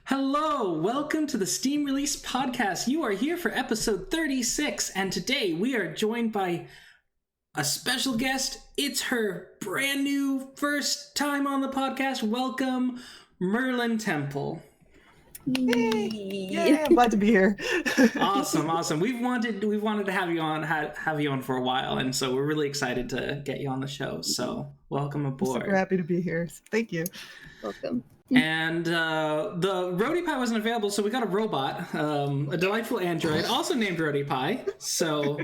Hello, welcome to the Steam Release Podcast. You are here for episode 36, and today we are joined by a special guest. It's her brand new first time on the podcast. Welcome, MerlynTemple. Hey, yeah, I'm glad to be here. Awesome. We've wanted to have you on for a while, and so we're really excited to get you on the show. So welcome aboard. I'm super happy to be here. Thank you. Welcome. And the Roadypie wasn't available, so we got a robot, a delightful android, also named Roadypie. So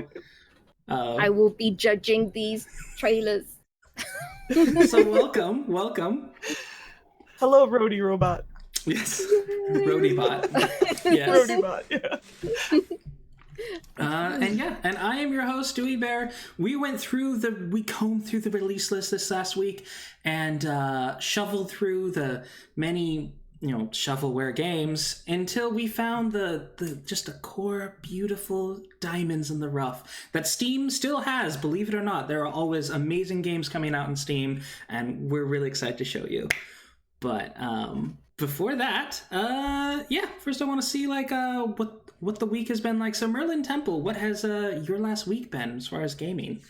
I will be judging these trailers. So welcome. Hello, Roadie Robot. Yes, Roadybot. Yes. Roadybot, yeah. And I am your host, Dewey Bear. We combed through the release list this last week and shoveled through the many, shovelware games until we found the just a core beautiful diamonds in the rough that Steam still has. Believe it or not, there are always amazing games coming out in Steam, and we're really excited to show you. But before that, first I want to see what the week has been like. So MerlynTemple, what has your last week been as far as gaming?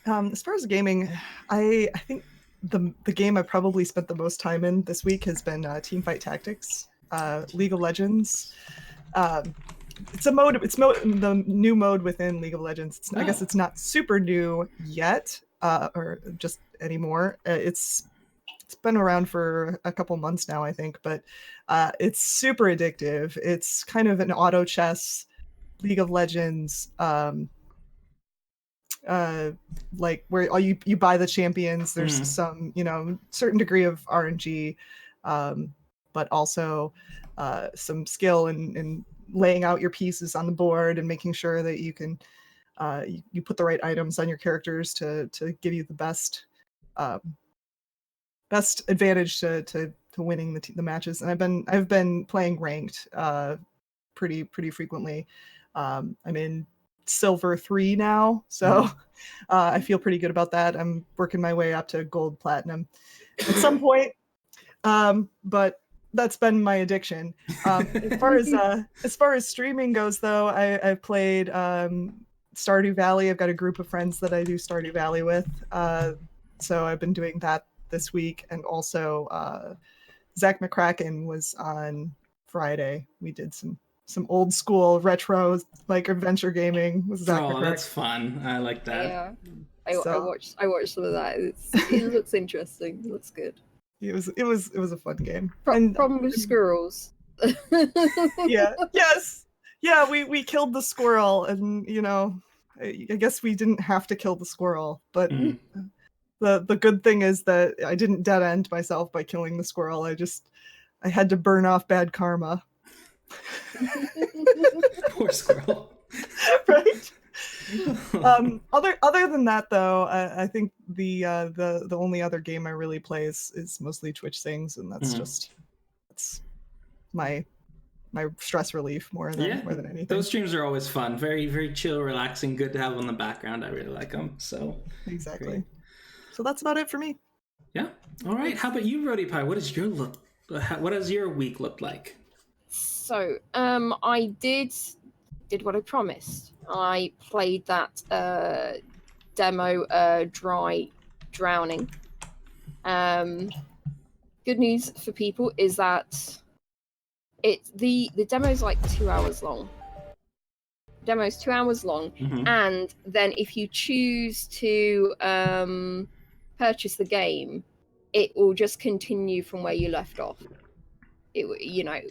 As far as gaming, I think the game I probably spent the most time in this week has been Teamfight Tactics, League of Legends. It's the new mode within League of Legends. I guess it's not super new yet, or just anymore. It's been around for a couple months now, I think, but it's super addictive. It's kind of an auto chess League of Legends, like where you buy the champions. There's some, certain degree of RNG, but also some skill in laying out your pieces on the board and making sure that you can you put the right items on your characters to give you the best advantage to winning the matches. And I've been playing ranked pretty frequently. I'm in silver 3 now, so I feel pretty good about that. I'm working my way up to gold platinum at some point, but that's been my addiction. As far as streaming goes, though, I've played Stardew Valley. I've got a group of friends that I do Stardew Valley with, so I've been doing that this week. And also Zach McCracken was on Friday. We did some old school retro adventure gaming with Zach McCracken. That's fun. I like that. Yeah, I watched some of that. It looks interesting. It looks good. It was a fun game. Problem with squirrels. Yeah, we killed the squirrel, and I guess we didn't have to kill the squirrel, but the good thing is that I didn't dead end myself by killing the squirrel. I had to burn off bad karma. Poor squirrel. Right. Other than that, though, I think the only other game I really play is mostly Twitch things, and that's it's my stress relief more than anything. Those streams are always fun. Very, very chill, relaxing, good to have on the background. I really like them. So exactly. Great. So that's about it for me. Yeah. All right. How about you, Roadypie? What has your week looked like? So, I did what I promised. I played that demo, Dry Drowning. Good news for people is that the demo's like 2 hours long. Demo's 2 hours long, and then if you choose to purchase the game, it will just continue from where you left off.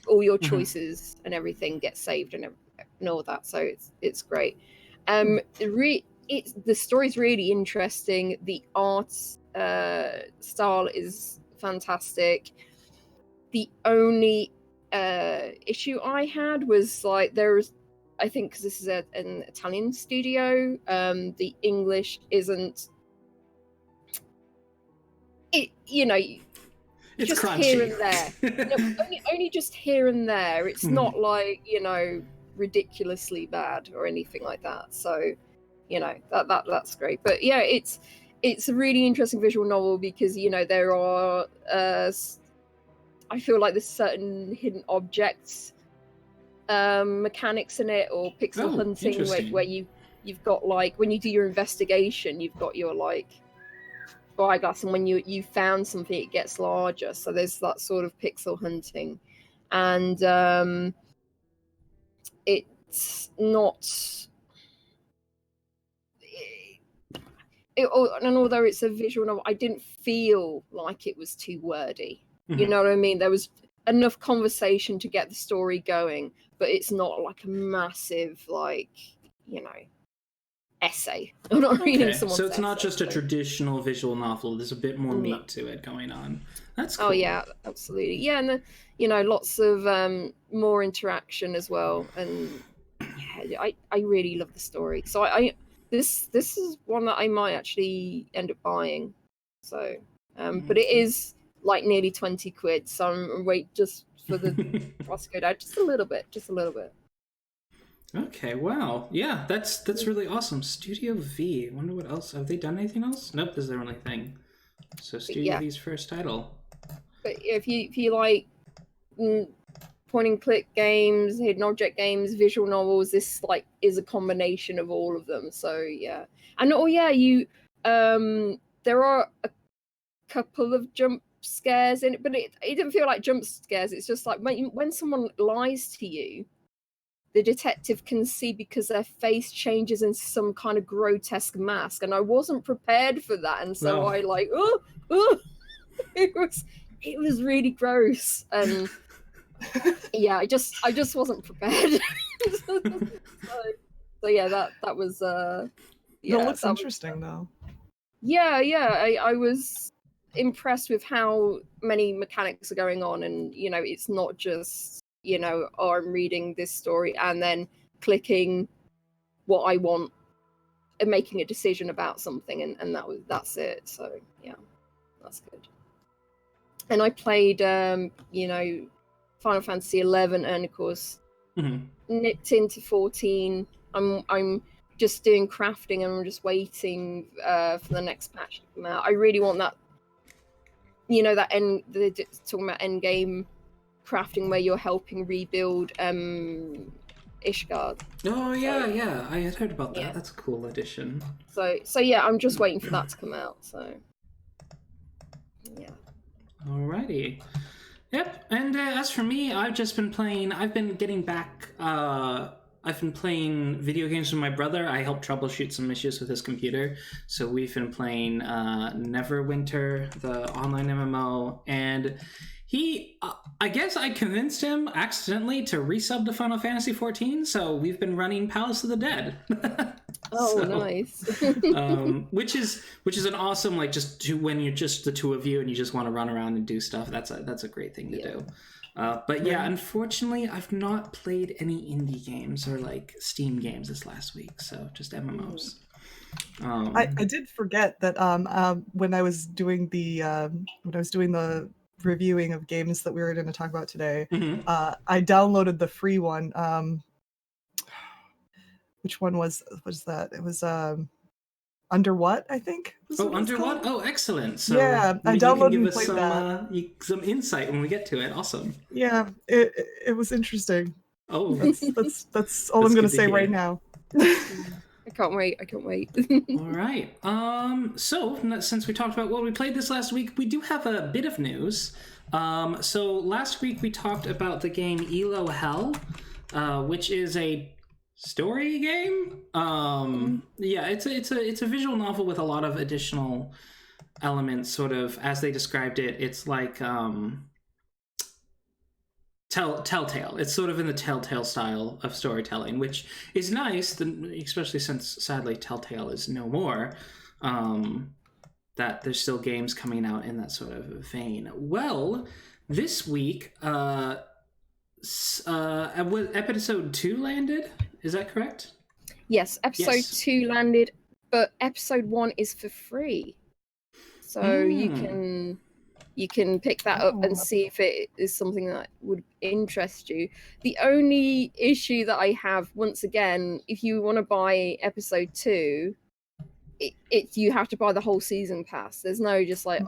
All your choices and everything get saved and all that, so it's great. The story's really interesting. The art style is fantastic. The only issue I had was I think because this is an Italian studio, the English isn't. It's just crunchy. Here and there. only just here and there. It's not ridiculously bad or anything like that. So, that's great. But yeah, it's a really interesting visual novel because there are I feel like there's certain hidden objects mechanics in it, or pixel hunting, where you've got like when you do your investigation, you've got your like spyglass, and when you found something, it gets larger. So there's that sort of pixel hunting, and it's not. And although it's a visual novel, I didn't feel like it was too wordy. You know what I mean? There was enough conversation to get the story going, but it's not like a massive, like, you know, essay. I'm not reading someone's so it's not essay, just a traditional visual novel. There's a bit more meat to it going on. That's cool. Oh yeah, absolutely. Yeah, and you know, lots of more interaction as well. And yeah, I really love the story. So this is one that I might actually end up buying. So but it is like nearly 20 quid, so I'm wait just for the price to go down just a little bit. Okay, wow. Yeah, that's really awesome. Studio V. I wonder what else. Have they done anything else? Nope, this is their only thing. So Studio V's first title. But if you like point and click games, hidden object games, visual novels, this like is a combination of all of them. So yeah. And you there are a couple of jump scares in it, but it didn't feel like jump scares. It's just like when someone lies to you, the detective can see because their face changes in some kind of grotesque mask, and I wasn't prepared for that, and so I like it was really gross, and yeah, I just wasn't prepared. so yeah, that was yeah, that looks interesting though. Yeah, I was impressed with how many mechanics are going on, and you know, it's not just, you know, I'm reading this story and then clicking what I want and making a decision about something, and that's it. So yeah, that's good. And I played you know, Final Fantasy 11, and of course nipped into 14. I'm just doing crafting, and I'm just waiting for the next patch to come out. I really want that, you know, that talking about end game crafting where you're helping rebuild Ishgard. Oh yeah, I had heard about that. Yeah. That's a cool addition. So yeah, I'm just waiting for that to come out. So yeah. Alrighty. Yep. And as for me, I've been getting back. I've been playing video games with my brother. I helped troubleshoot some issues with his computer. So we've been playing Neverwinter, the online MMO, and I guess I convinced him accidentally to resub to Final Fantasy 14, so we've been running Palace of the Dead. Nice. Which is an awesome, like, when you're just the two of you and you just want to run around and do stuff. That's a great thing to do. But yeah, unfortunately, I've not played any indie games or like Steam games this last week, so just MMOs. I did forget that when I was doing the reviewing of games that we were going to talk about today, I downloaded the free one. Which one was that? It was Under What, I think. Under What? Oh, excellent. So yeah, I downloaded and played that. Some insight when we get to it. Awesome. Yeah, it was interesting. Oh, that's all I'm going to say right now. I can't wait. All right. So since we talked about what we played this last week, we do have a bit of news. So last week we talked about the game Elo Hell, which is a story game. Yeah, it's a visual novel with a lot of additional elements, sort of as they described it. It's like Telltale. It's sort of in the Telltale style of storytelling, which is nice, especially since sadly Telltale is no more. That there's still games coming out in that sort of vein. Well, this week, episode 2 landed. Is that correct? Yes, episode 2 landed, but episode 1 is for free, so you can pick that up and see if it is something that would interest you. The only issue that I have, once again, if you want to buy episode 2, you have to buy the whole season pass. There's no just like,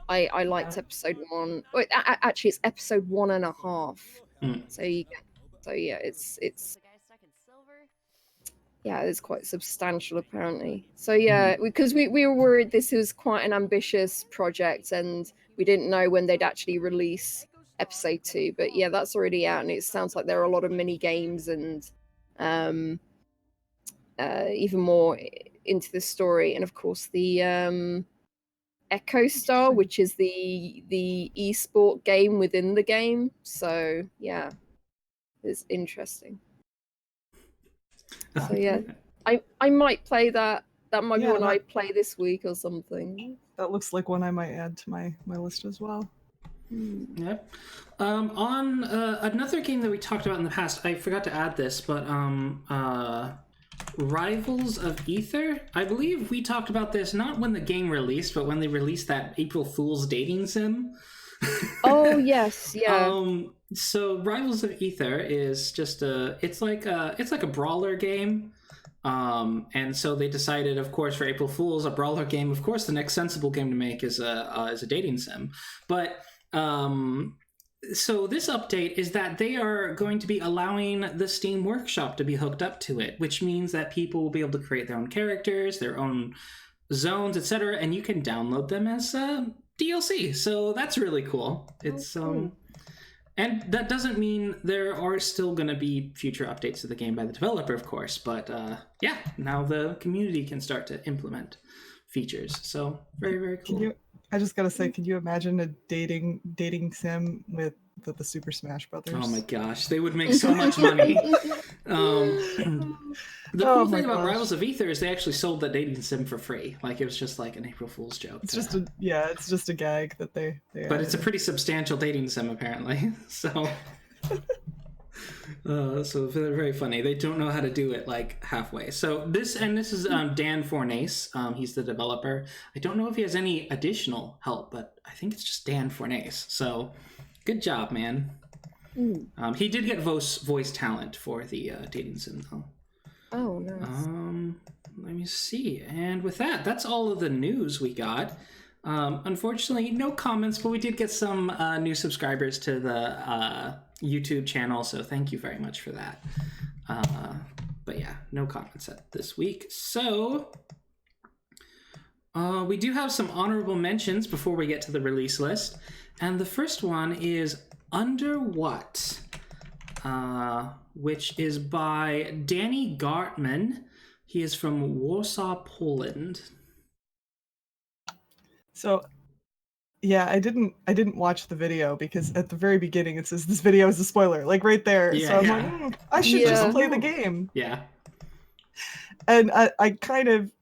I liked episode 1. Wait, actually, it's episode 1.5. So yeah, it's yeah, it's quite substantial apparently. So yeah, because we were worried this was quite an ambitious project and we didn't know when they'd actually release episode 2. But yeah, that's already out, and it sounds like there are a lot of mini games and even more into the story, and of course the Echo Star, which is the esport game within the game. So yeah, it's interesting. So yeah, I might play that. That might be one I play this week or something. That looks like one I might add to my list as well. Yep. On another game that we talked about in the past, I forgot to add this, but Rivals of Ether. I believe we talked about this not when the game released, but when they released that April Fool's dating sim. Oh yes, yeah. So Rivals of Ether is just it's like a brawler game. And so they decided, of course, for April Fool's, a brawler game, of course, the next sensible game to make is a dating sim. But so this update is that they are going to be allowing the Steam Workshop to be hooked up to it, which means that people will be able to create their own characters, their own zones, etc., and you can download them as DLC. So that's really cool. It's and that doesn't mean there are still going to be future updates to the game by the developer, of course, but yeah, now the community can start to implement features. So very, very cool. I just gotta say, could you imagine a dating sim with the Super Smash Brothers? Oh my gosh, they would make so much money. The cool thing about Rivals of Ether is they actually sold the dating sim for free. Like it was just like an April Fool's joke. It's just it's just a gag that they but it's a pretty substantial dating sim apparently. So so they're very funny. They don't know how to do it like halfway. So this is Dan Fornace. He's the developer. I don't know if he has any additional help, but I think it's just Dan Fornace. So good job, man. He did get voice talent for the dating sim though. Oh, nice. Let me see. And with that, that's all of the news we got. Unfortunately, no comments, but we did get some new subscribers to the YouTube channel, so thank you very much for that. But yeah, no comments this week. So we do have some honorable mentions before we get to the release list. And the first one is Under What? Which is by Danny Gartman. He is from Warsaw, Poland. So, yeah, I didn't watch the video because at the very beginning it says this video is a spoiler, like right there. Yeah, so I'm like, I should just play the game. Yeah. And I kind of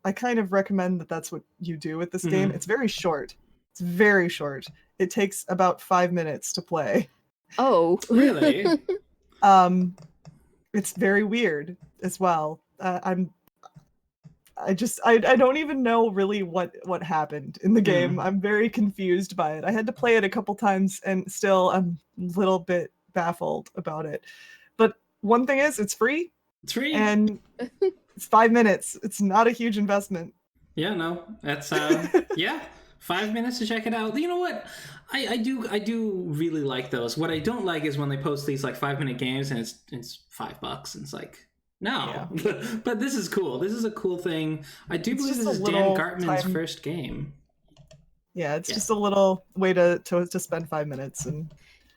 recommend that that's what you do with this game. It's very short. It's very short. It takes about 5 minutes to play. Oh, really? It's very weird as well. I don't even know really what happened in the game. I'm very confused by it. I had to play it a couple times and still I'm a little bit baffled about it. But one thing is, it's free. It's free. And it's 5 minutes. It's not a huge investment. Yeah, no. That's 5 minutes to check it out. You know what? I do really like those. What I don't like is when they post these like 5-minute games and it's $5 and it's like, no. Yeah. But this is cool. This is a cool thing. I do believe this is Dan Gartman's first game. Yeah, it's just a little way to spend 5 minutes and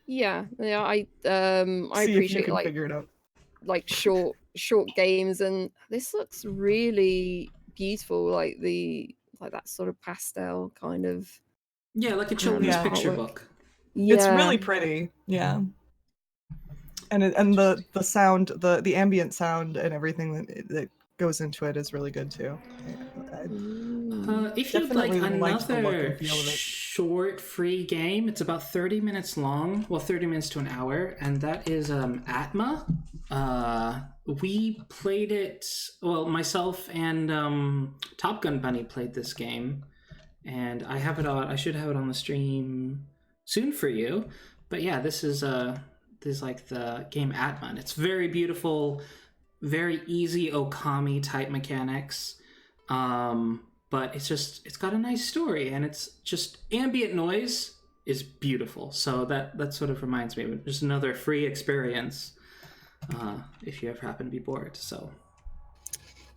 I appreciate like figure it out. Like short games, and this looks really beautiful, like that sort of pastel kind of like a children's picture book. It's really pretty. Yeah. And the sound, the ambient sound and everything that goes into it is really good too. If you'd like another short free game, it's about 30 minutes long. Well, 30 minutes to an hour, and that is Atma. We played it. Well, myself and Top Gun Bunny played this game, and I have it on. I should have it on the stream soon for you. But yeah, this is like the game Atma. And it's very beautiful, very easy Okami type mechanics. but it's got a nice story, and it's just ambient noise is beautiful. So that sort of reminds me of just another free experience if you ever happen to be bored. So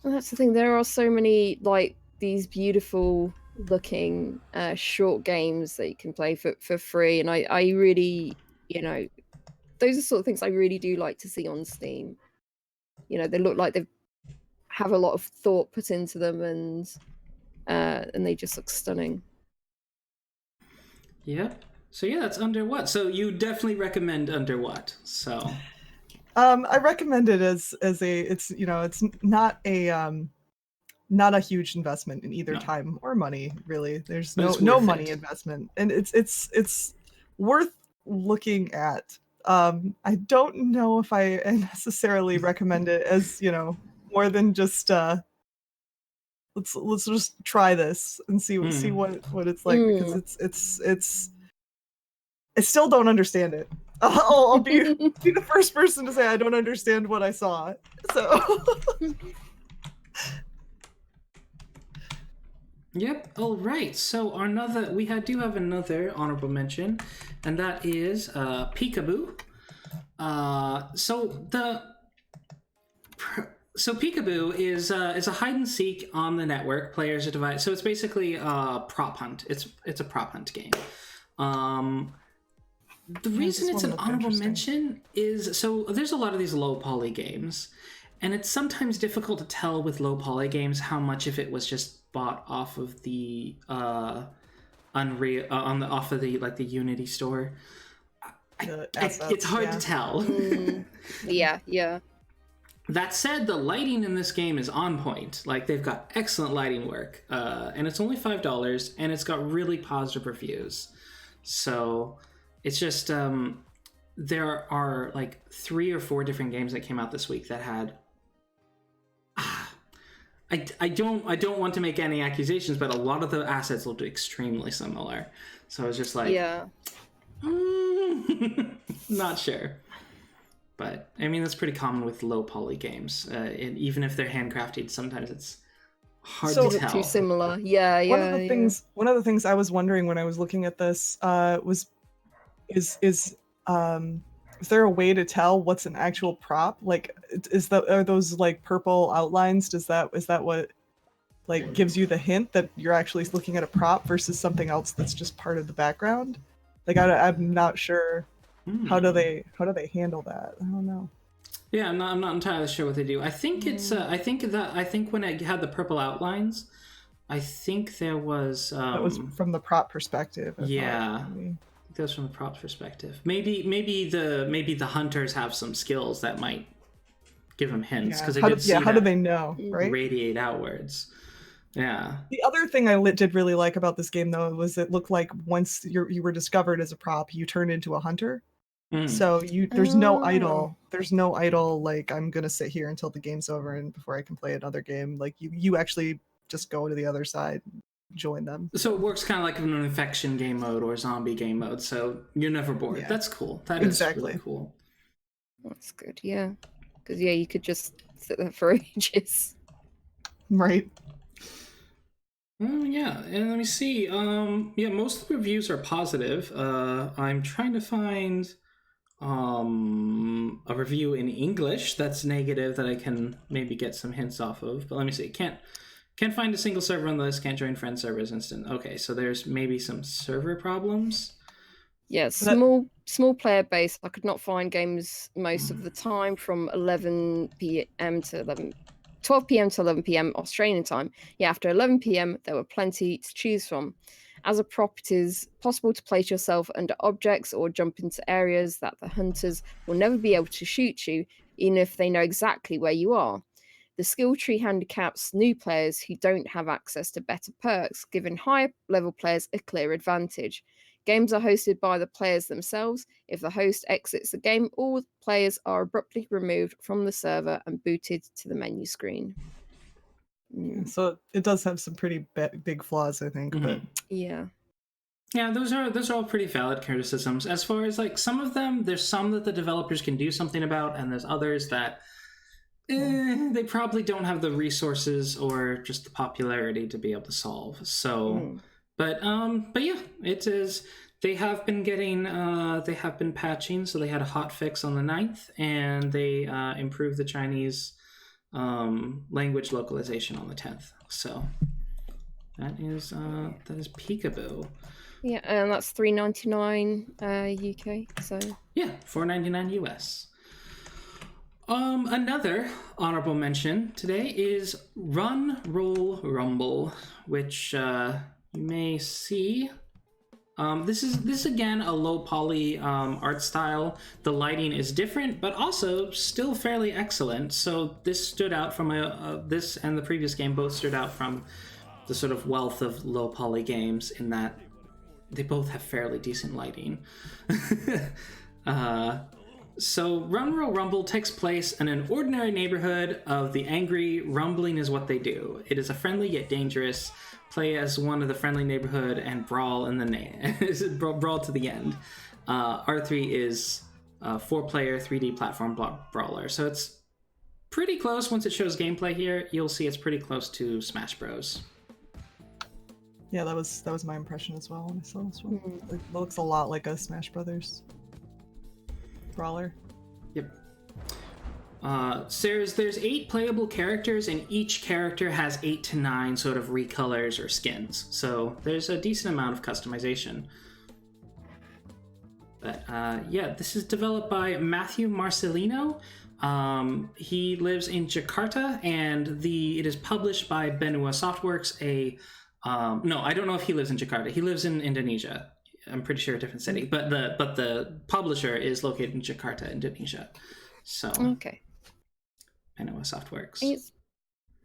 well, that's the thing. There are so many like these beautiful looking short games that you can play for free, and I really, those are sort of things I really do like to see on Steam. They look like they have a lot of thought put into them, and they just look stunning. Yep. So yeah, that's Under What. So you definitely recommend Under What. So I recommend it as it's not a huge investment in either time or money, really. There's no money investment, and it's worth looking at. I don't know if I necessarily recommend it as more than just let's just try this and see what it's like, because it's I still don't understand it. I'll be the first person to say I don't understand what I saw. So Yep. All right. So we do have another honorable mention, and that is Peekaboo. So Peekaboo is a hide and seek on the network. Players are divided. So it's basically a prop hunt. It's a prop hunt game. The reason it's an honorable mention is so there's a lot of these low poly games, and it's sometimes difficult to tell with low poly games how much of it was just bought off of the Unreal off of the Unity store. It's hard to tell. Yeah. That said, the lighting in this game is on point. Like, they've got excellent lighting work, and it's only $5, and it's got really positive reviews. So it's just there are like 3 or 4 different games that came out this week that had. I don't want to make any accusations, but a lot of the assets looked extremely similar. So I was just like, not sure. But I mean, that's pretty common with low poly games. And even if they're handcrafted, sometimes it's hard to tell. Too similar. Yeah. One of the things I was wondering when I was looking at this is there a way to tell what's an actual prop? Like, are those like purple outlines? Is that what like gives you the hint that you're actually looking at a prop versus something else that's just part of the background? Like, I'm not sure. How do they handle that? I don't know. Yeah, I'm not entirely sure what they do. I think it's I think when it had the purple outlines, I think there was that was from the prop perspective. Yeah. It goes from the props perspective. Maybe the hunters have some skills that might give them hints, because how do they know, right? Radiate outwards. Yeah. The other thing I did really like about this game, though, was it looked like once you were discovered as a prop, you turned into a hunter. So there's no idle. There's no idle. Like, I'm gonna sit here until the game's over and before I can play another game. Like, you actually just go to the other side. Join them. So it works kind of like an infection game mode or zombie game mode, so you're never bored. Yeah. That's cool. That is really cool. That's good, yeah. Because you could just sit there for ages. Right. Yeah, and let me see. Most of the reviews are positive. I'm trying to find a review in English that's negative that I can maybe get some hints off of. But let me see. Can't find a single server on the list. Can't join friend servers instant. Okay, so there's maybe some server problems. Yeah, small player base. I could not find games most of the time from 12 p.m. to 11 p.m. Australian time. Yeah, after 11 p.m. there were plenty to choose from. As a prop, it is possible to place yourself under objects or jump into areas that the hunters will never be able to shoot you, even if they know exactly where you are. The skill tree handicaps new players who don't have access to better perks, giving higher level players a clear advantage. Games are hosted by the players themselves. If the host exits the game, all players are abruptly removed from the server and booted to the menu screen. So it does have some pretty big flaws, I think. But yeah, those are all pretty valid criticisms. As far as like some of them, there's some that the developers can do something about, and there's others that They probably don't have the resources or just the popularity to be able to solve. So, but yeah, it is. They have been getting, they have been patching. So they had a hot fix on the 9th, and they improved the Chinese language localization on the 10th. So that is Peekaboo. Yeah, and that's $3.99 UK. So yeah, $4.99 US. Another honorable mention today is Run, Roll, Rumble, which you may see. This is again a low poly art style. The lighting is different, but also still fairly excellent. So this stood out from this and the previous game both stood out from the sort of wealth of low poly games in that they both have fairly decent lighting. So Run, Roll, Rumble takes place in an ordinary neighborhood of the angry. Rumbling is what they do. It is a friendly yet dangerous. Play as one of the friendly neighborhood and brawl in the brawl to the end. R3 is a 4-player 3D platform brawler. So it's pretty close. Once it shows gameplay here, you'll see it's pretty close to Smash Bros. Yeah, that was my impression as well when I saw this one. It looks a lot like a Smash Brothers brawler. Yep. There's 8 playable characters, and each character has 8 to 9 sort of recolors or skins. So there's a decent amount of customization. But yeah, this is developed by Matthew Marcelino. He lives in Jakarta, and it is published by Benua Softworks. No, I don't know if he lives in Jakarta. He lives in Indonesia. I'm pretty sure a different city, but the publisher is located in Jakarta, Indonesia. So okay, Benua Softworks.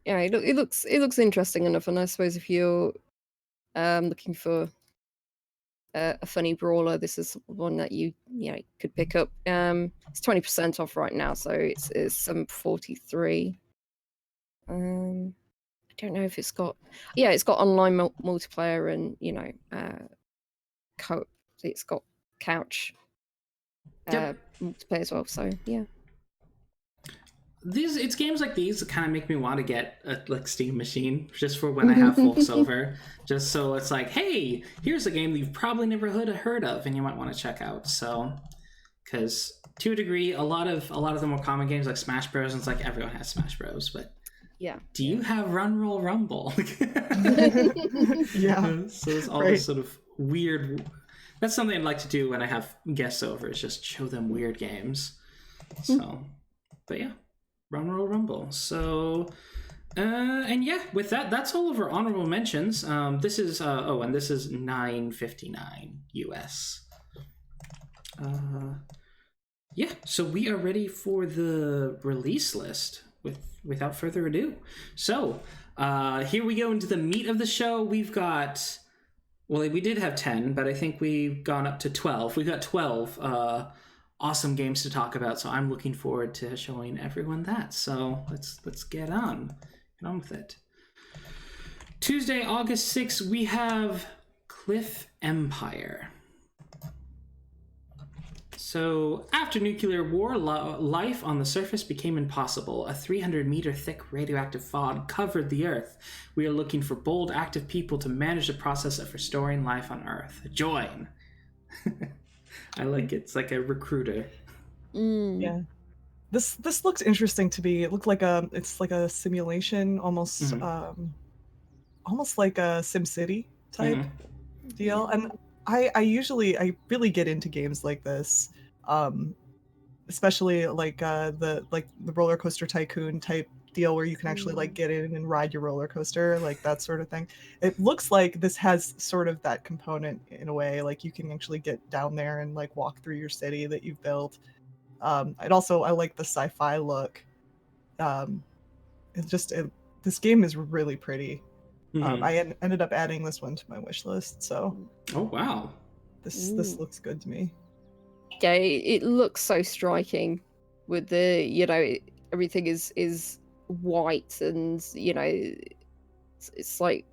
It looks interesting enough, and I suppose if you're looking for a funny brawler, this is one that you could pick up. It's 20% off right now, so it's $7.43. I don't know if it's got online multiplayer and it's got couch multiplayer as well. So yeah. It's games like these that kind of make me want to get a Steam machine just for when I have full silver, just so it's like, hey, here's a game that you've probably never heard of and you might want to check out. So, because to a degree, a lot of the more common games like Smash Bros. And it's like everyone has Smash Bros. But yeah, do you have Run, Roll, Rumble? Yeah. So it's all this sort of weird. That's something I'd like to do when I have guests over, is just show them weird games. So, but yeah. Run, Roll, Rumble. So, and yeah, with that's all of our honorable mentions. This is and this is $9.59 US. Yeah, so we are ready for the release list without further ado. So, here we go into the meat of the show. We've got, well, we did have 10, but I think we've gone up to 12. We've got 12 awesome games to talk about, so I'm looking forward to showing everyone that. So let's get on with it. Tuesday, August 6th, we have Cliff Empire. So after nuclear war, life on the surface became impossible. A 300-meter thick radioactive fog covered the Earth. We are looking for bold, active people to manage the process of restoring life on Earth. Join. I like it. It's like a recruiter. Yeah, this looks interesting to me. It looked like it's like a simulation, almost almost like a SimCity type deal. And I really get into games like this, especially like the roller coaster tycoon type deal where you can actually like get in and ride your roller coaster, like that sort of thing. It looks like this has sort of that component in a way, like you can actually get down there and like walk through your city that you've built. I like the sci-fi look. This game is really pretty. I ended up adding this one to my wish list, so oh wow, this looks good to me. Yeah, it looks so striking with the everything is white, and it's like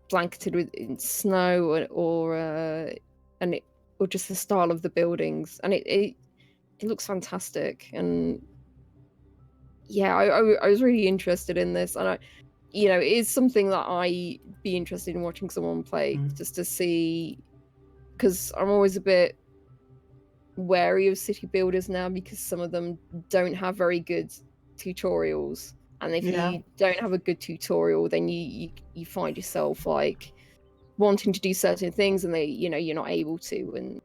blanketed in snow or just the style of the buildings, and it looks fantastic. And I don't know if it's got, it's like a simulation almost, like a simulation type deal where you can actually like get in and ride your roller coaster, like that sort of thing. Yeah, it looks so strong with the, everything is white, and it's like blanketed with in snow or just the style of the buildings, and it looks fantastic. And yeah, I was really interested in this, and it is something that I be interested in watching someone play just to see, because I'm always a bit wary of city builders now because some of them don't have very good tutorials, and if you don't have a good tutorial, then you find yourself like wanting to do certain things, and you're not able to, and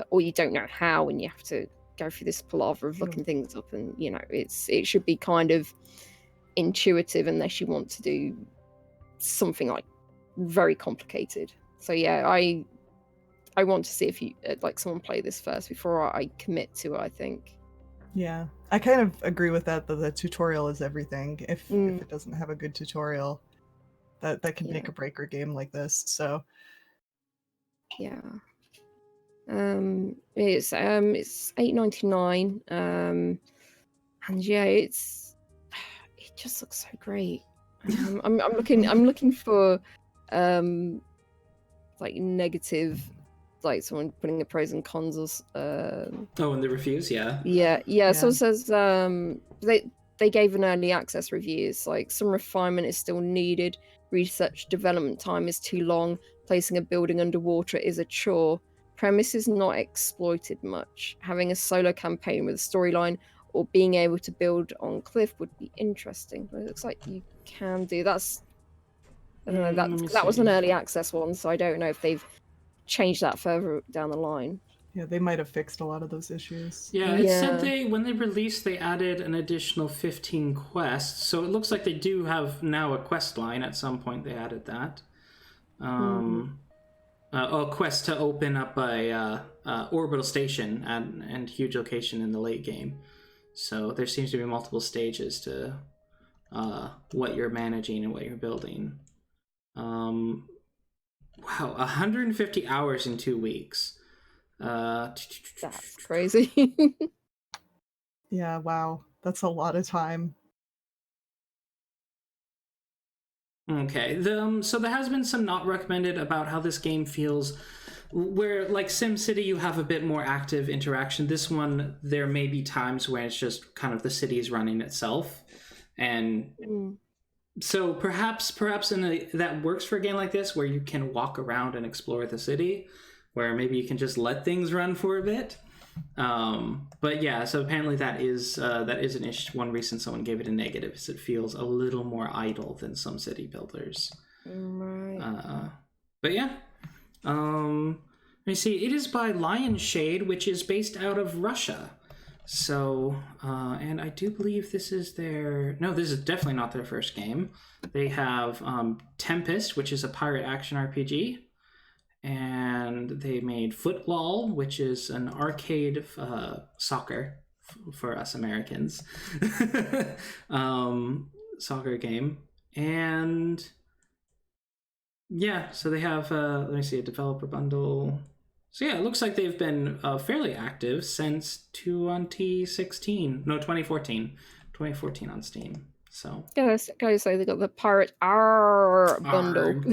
or you don't know how, and you have to go through this palaver of looking things up, and it should be kind of intuitive unless you want to do something like very complicated. So yeah, I want to see if you like someone play this first before I commit to it, I think. Yeah, I kind of agree with that the tutorial is everything. If it doesn't have a good tutorial, that can make or break a game like this. So yeah, it's $8.99, and yeah, it just looks so great. I'm looking for like negative, like someone putting the pros and cons. In the reviews, yeah. So it says they gave an early access review. It's like some refinement is still needed. Research development time is too long. Placing a building underwater is a chore. Premise is not exploited much. Having a solo campaign with a storyline or being able to build on cliff would be interesting. But it looks like you can do that's. I don't know. That was an early access one, so I don't know if they've changed that further down the line. Yeah, they might have fixed a lot of those issues. Yeah, it said when they released, they added an additional 15 quests. So it looks like they do have now a quest line. At some point, they added that. A quest to open up a orbital station and huge location in the late game. So there seems to be multiple stages to what you're managing and what you're building. Wow, 150 hours in 2 weeks. That's crazy. Yeah, wow. That's a lot of time. Okay. So there has been some not recommended about how this game feels, where like SimCity you have a bit more active interaction. This one, there may be times where it's just kind of the city is running itself. And so perhaps that works for a game like this, where you can walk around and explore the city, where maybe you can just let things run for a bit. But yeah, so apparently that is an issue. One reason someone gave it a negative is it feels a little more idle than some city builders. Right. But yeah, let me see. It is by Lion Shade, which is based out of Russia. So, and I do believe this is this is definitely not their first game. They have Tempest, which is a pirate action RPG. And they made Football, which is an arcade soccer for us Americans. Soccer game. And yeah, so they have, let me see, a developer bundle. So yeah, it looks like they've been fairly active since 2014 on Steam. So Gotta say they got the Pirate R bundle.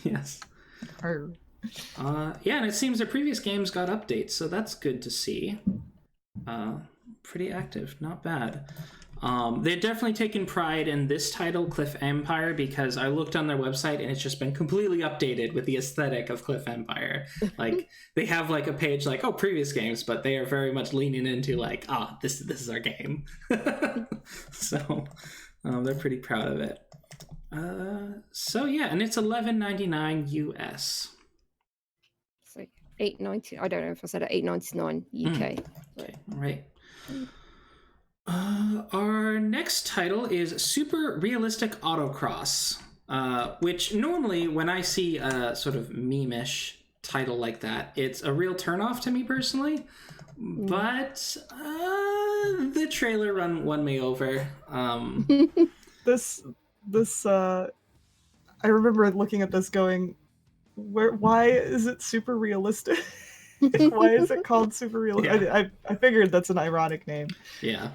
Yes. Yeah, and it seems their previous games got updates, so that's good to see. Pretty active, not bad. They've definitely taken pride in this title, Cliff Empire, because I looked on their website and it's just been completely updated with the aesthetic of Cliff Empire. Like they have like a page like, previous games, but they are very much leaning into like, this is our game. So they're pretty proud of it. So yeah, and it's $11.99 US. It's like $8.90. I don't know if I said it. $8.99 UK. Okay, all right. Our next title is Super Realistic Autocross, which normally when I see a sort of meme-ish title like that, it's a real turnoff to me personally. But the trailer won me over. This I remember looking at this going, why is it super realistic? Why is it called super realistic? Yeah. I figured that's an ironic name. Yeah.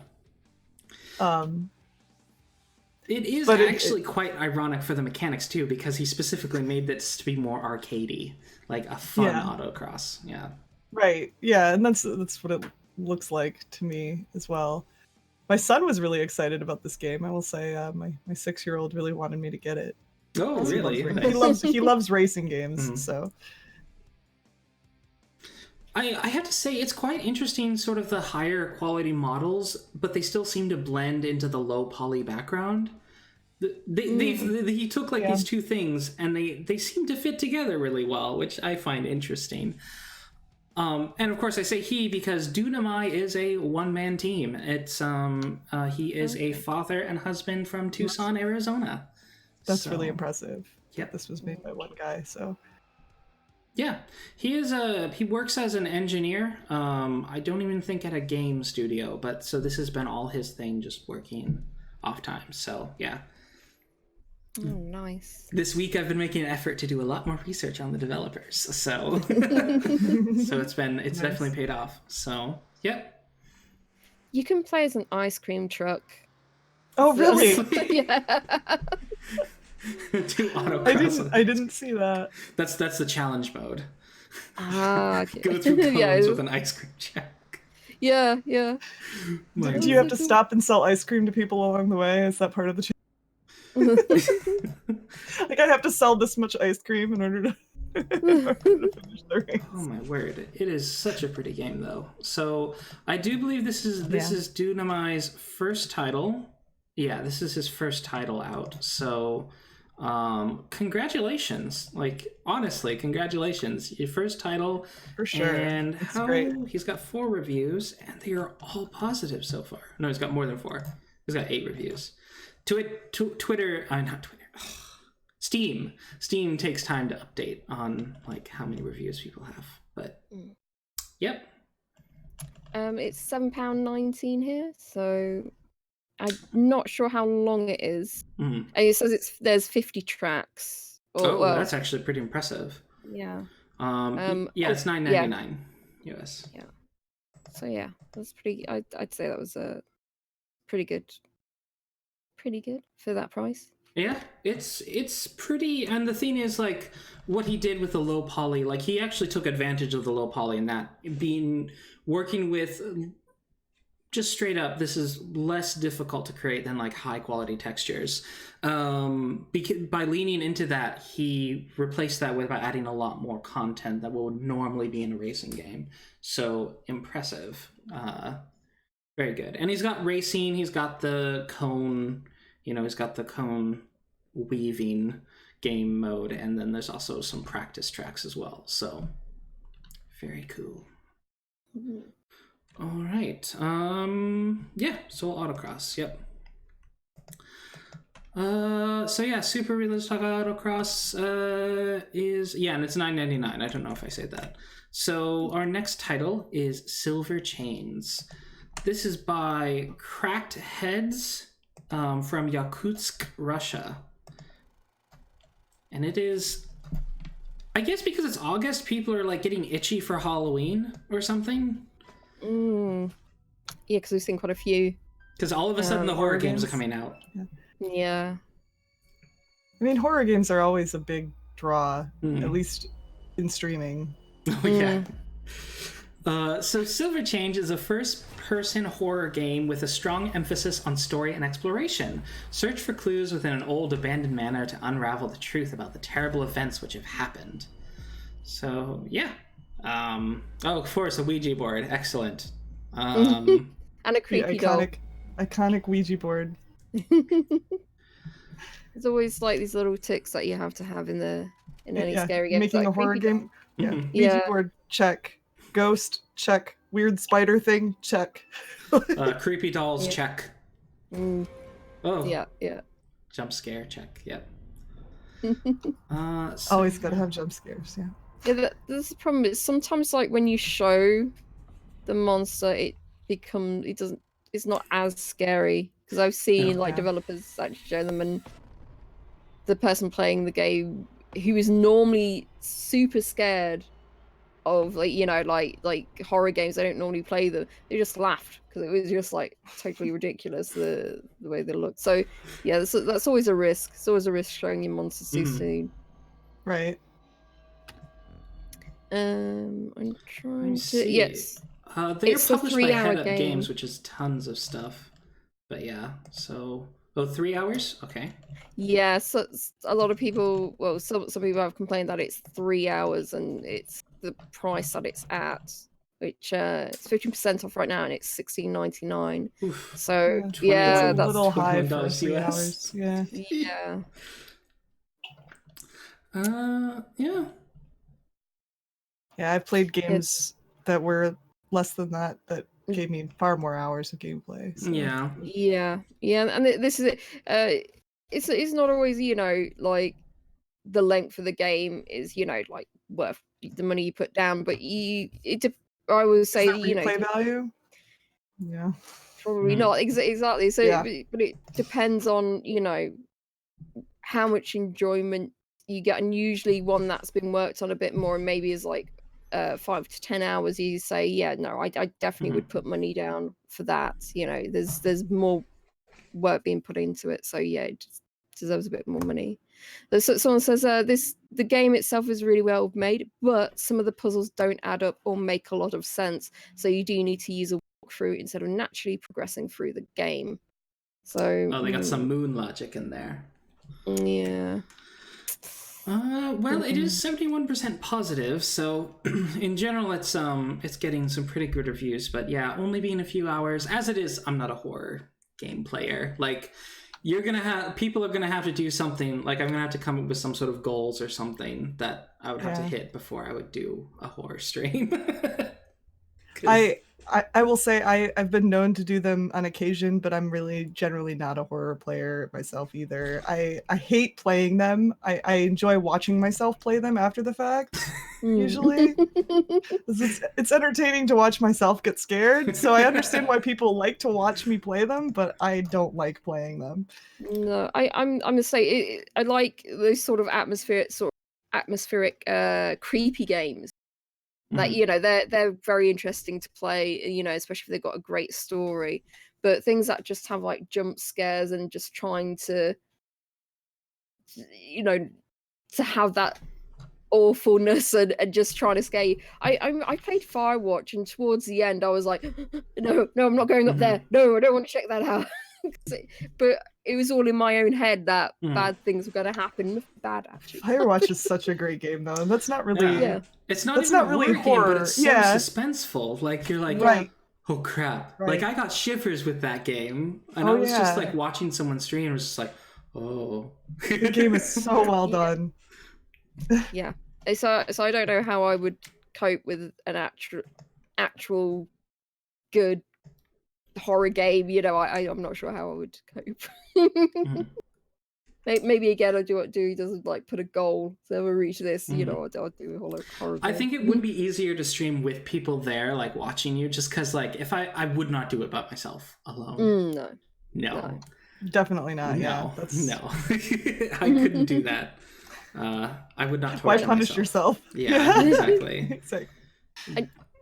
It is actually quite ironic for the mechanics too, because he specifically made this to be more arcadey, like a fun autocross. Yeah. Right. Yeah, and that's what it looks like to me as well. My son was really excited about this game. I will say, my 6-year-old really wanted me to get it. Oh, really? He loves racing games, so. I have to say, it's quite interesting, sort of the higher quality models, but they still seem to blend into the low poly background. He took like these two things, and they seem to fit together really well, which I find interesting. And of course, I say he because Dunamai is a one-man team. It's he is a father and husband from Tucson, Arizona. That's really impressive. Yeah, this was made by one guy, so. Yeah, he works as an engineer. I don't even think at a game studio, but so this has been all his thing, just working off time. So yeah. Oh, nice. This week I've been making an effort to do a lot more research on the developers. So it's nice. Definitely paid off. So yep. You can play as an ice cream truck. Oh really? Yeah. Do autocross. I didn't see that. That's the challenge mode. Ah, okay. Go through cones with an ice cream truck. Yeah. Do you have to stop and sell ice cream to people along the way? Is that part of the challenge? Like I have to sell this much ice cream in order to finish the race. Oh my word! It is such a pretty game, though. So I do believe this is Dunamai's first title. Yeah, this is his first title out. So congratulations! Like honestly, congratulations! Your first title for sure. And great. He's got 4 reviews, and they are all positive so far. No, he's got more than 4. He's got 8 reviews. Twitter, not Twitter. Steam takes time to update on like how many reviews people have, but yep. It's £7.19 here, so I'm not sure how long it is. And it says there's 50 tracks. That's actually pretty impressive. Yeah. It's $9.99 US. Yeah. So yeah, that's pretty. I'd say that was a pretty good for that price. Yeah, it's pretty, and the thing is, like, what he did with the low poly, like, he actually took advantage of the low poly in that, working with, just straight up, this is less difficult to create than, like, high-quality textures. By leaning into that, he replaced that by adding a lot more content that would normally be in a racing game. So, impressive. Very good. And he's got racing, he's got the cone, he's got the cone weaving game mode, and then there's also some practice tracks as well. So, very cool. All right. So Autocross, yep. Super Realistic Autocross is, and it's $9.99. I don't know if I said that. So our next title is Silver Chains. This is by Cracked Heads from Yakutsk, Russia. And it is, I guess because it's August, people are like getting itchy for Halloween or something. Yeah, because we've seen quite a few. Because all of a sudden the horror games are coming out. Yeah. I mean, horror games are always a big draw, at least in streaming. Oh, yeah. So Silver Change is a first-person horror game with a strong emphasis on story and exploration. Search for clues within an old, abandoned manor to unravel the truth about the terrible events which have happened. So, yeah. Of course, a Ouija board. Excellent. And a creepy doll. Iconic Ouija board. There's always like these little ticks that you have to have in any scary game. Making like a horror game. Yeah. Ouija board, check. Ghost, check. Weird spider thing, check. Creepy dolls, check. Oh. Yeah. Jump scare, check. Yep. Always gotta have jump scares, yeah. Yeah, this problem is sometimes like when you show the monster, it's not as scary, because I've seen developers actually show them, and the person playing the game who is normally super scared of like horror games, they don't normally play them, they just laughed because it was just like totally ridiculous the way they looked. So yeah, that's always a risk. It's always a risk showing your monsters too soon. Right. I'm trying to. Yes. They're published by Head Up Games, which is tons of stuff. But yeah, so 3 hours. Okay. Yeah, so a lot of people, well, some people have complained that it's 3 hours and it's the price that it's at, which it's 15% off right now and it's $16.99. So yeah, that's a little high for $21 3 US. hours. Yeah. Yeah. Yeah. Yeah, I've played games that were less than that gave me far more hours of gameplay. So. Yeah. Yeah, and this is it. It's not always, you know, like the length of the game is, you know, like worth the money you put down, but I would say, you know, replay value. Yeah. Probably not exactly. So, Yeah. but it depends on, you know, how much enjoyment you get, and usually one that's been worked on a bit more and maybe is like 5 to 10 hours. You say, yeah, no, I definitely would put money down for that. You know, there's more work being put into it, so yeah, it just deserves a bit more money. Someone says the game itself is really well made, but some of the puzzles don't add up or make a lot of sense, so you do need to use a walkthrough instead of naturally progressing through the game. So they got some moon logic in there. Yeah. Well, it is 71% positive, so in general, it's getting some pretty good reviews. But yeah, only being a few hours. As it is, I'm not a horror game player. Like, people are gonna have to do something. Like, I'm gonna have to come up with some sort of goals or something that I would have to hit before I would do a horror stream. I will say I've been known to do them on occasion, but I'm really generally not a horror player myself either. I hate playing them. I enjoy watching myself play them after the fact, usually. It's entertaining to watch myself get scared, so I understand why people like to watch me play them, but I don't like playing them. No, I'm gonna say I like those sort of atmospheric, creepy games. Like, you know, they're very interesting to play, you know, especially if they've got a great story. But things that just have like jump scares and just trying to, you know, to have that awfulness and just trying to scare you. I played Firewatch, and towards the end I was like, no, I'm not going up there. No, I don't want to check that out. But it was all in my own head that bad things were going to happen. Bad, actually. Firewatch is such a great game, though. That's not really. Yeah. It's not even a horror game, but it's so suspenseful. Like, you're like, oh crap! Right. Like, I got shivers with that game, and I was just like watching someone stream, and was just like, oh. The game is so well done. Yeah. So I don't know how I would cope with an actual good horror game. You know, I'm not sure how I would cope. Maybe again, I do what Dewey doesn't, like, put a goal. So we'll reach this, you know, I'll do a horror game. I think it would be easier to stream with people there, like, watching you, just because, like, if I would not do it by myself alone. No. Definitely not. No. I couldn't do that. I would not torture Why punish myself. yourself? Yeah, exactly.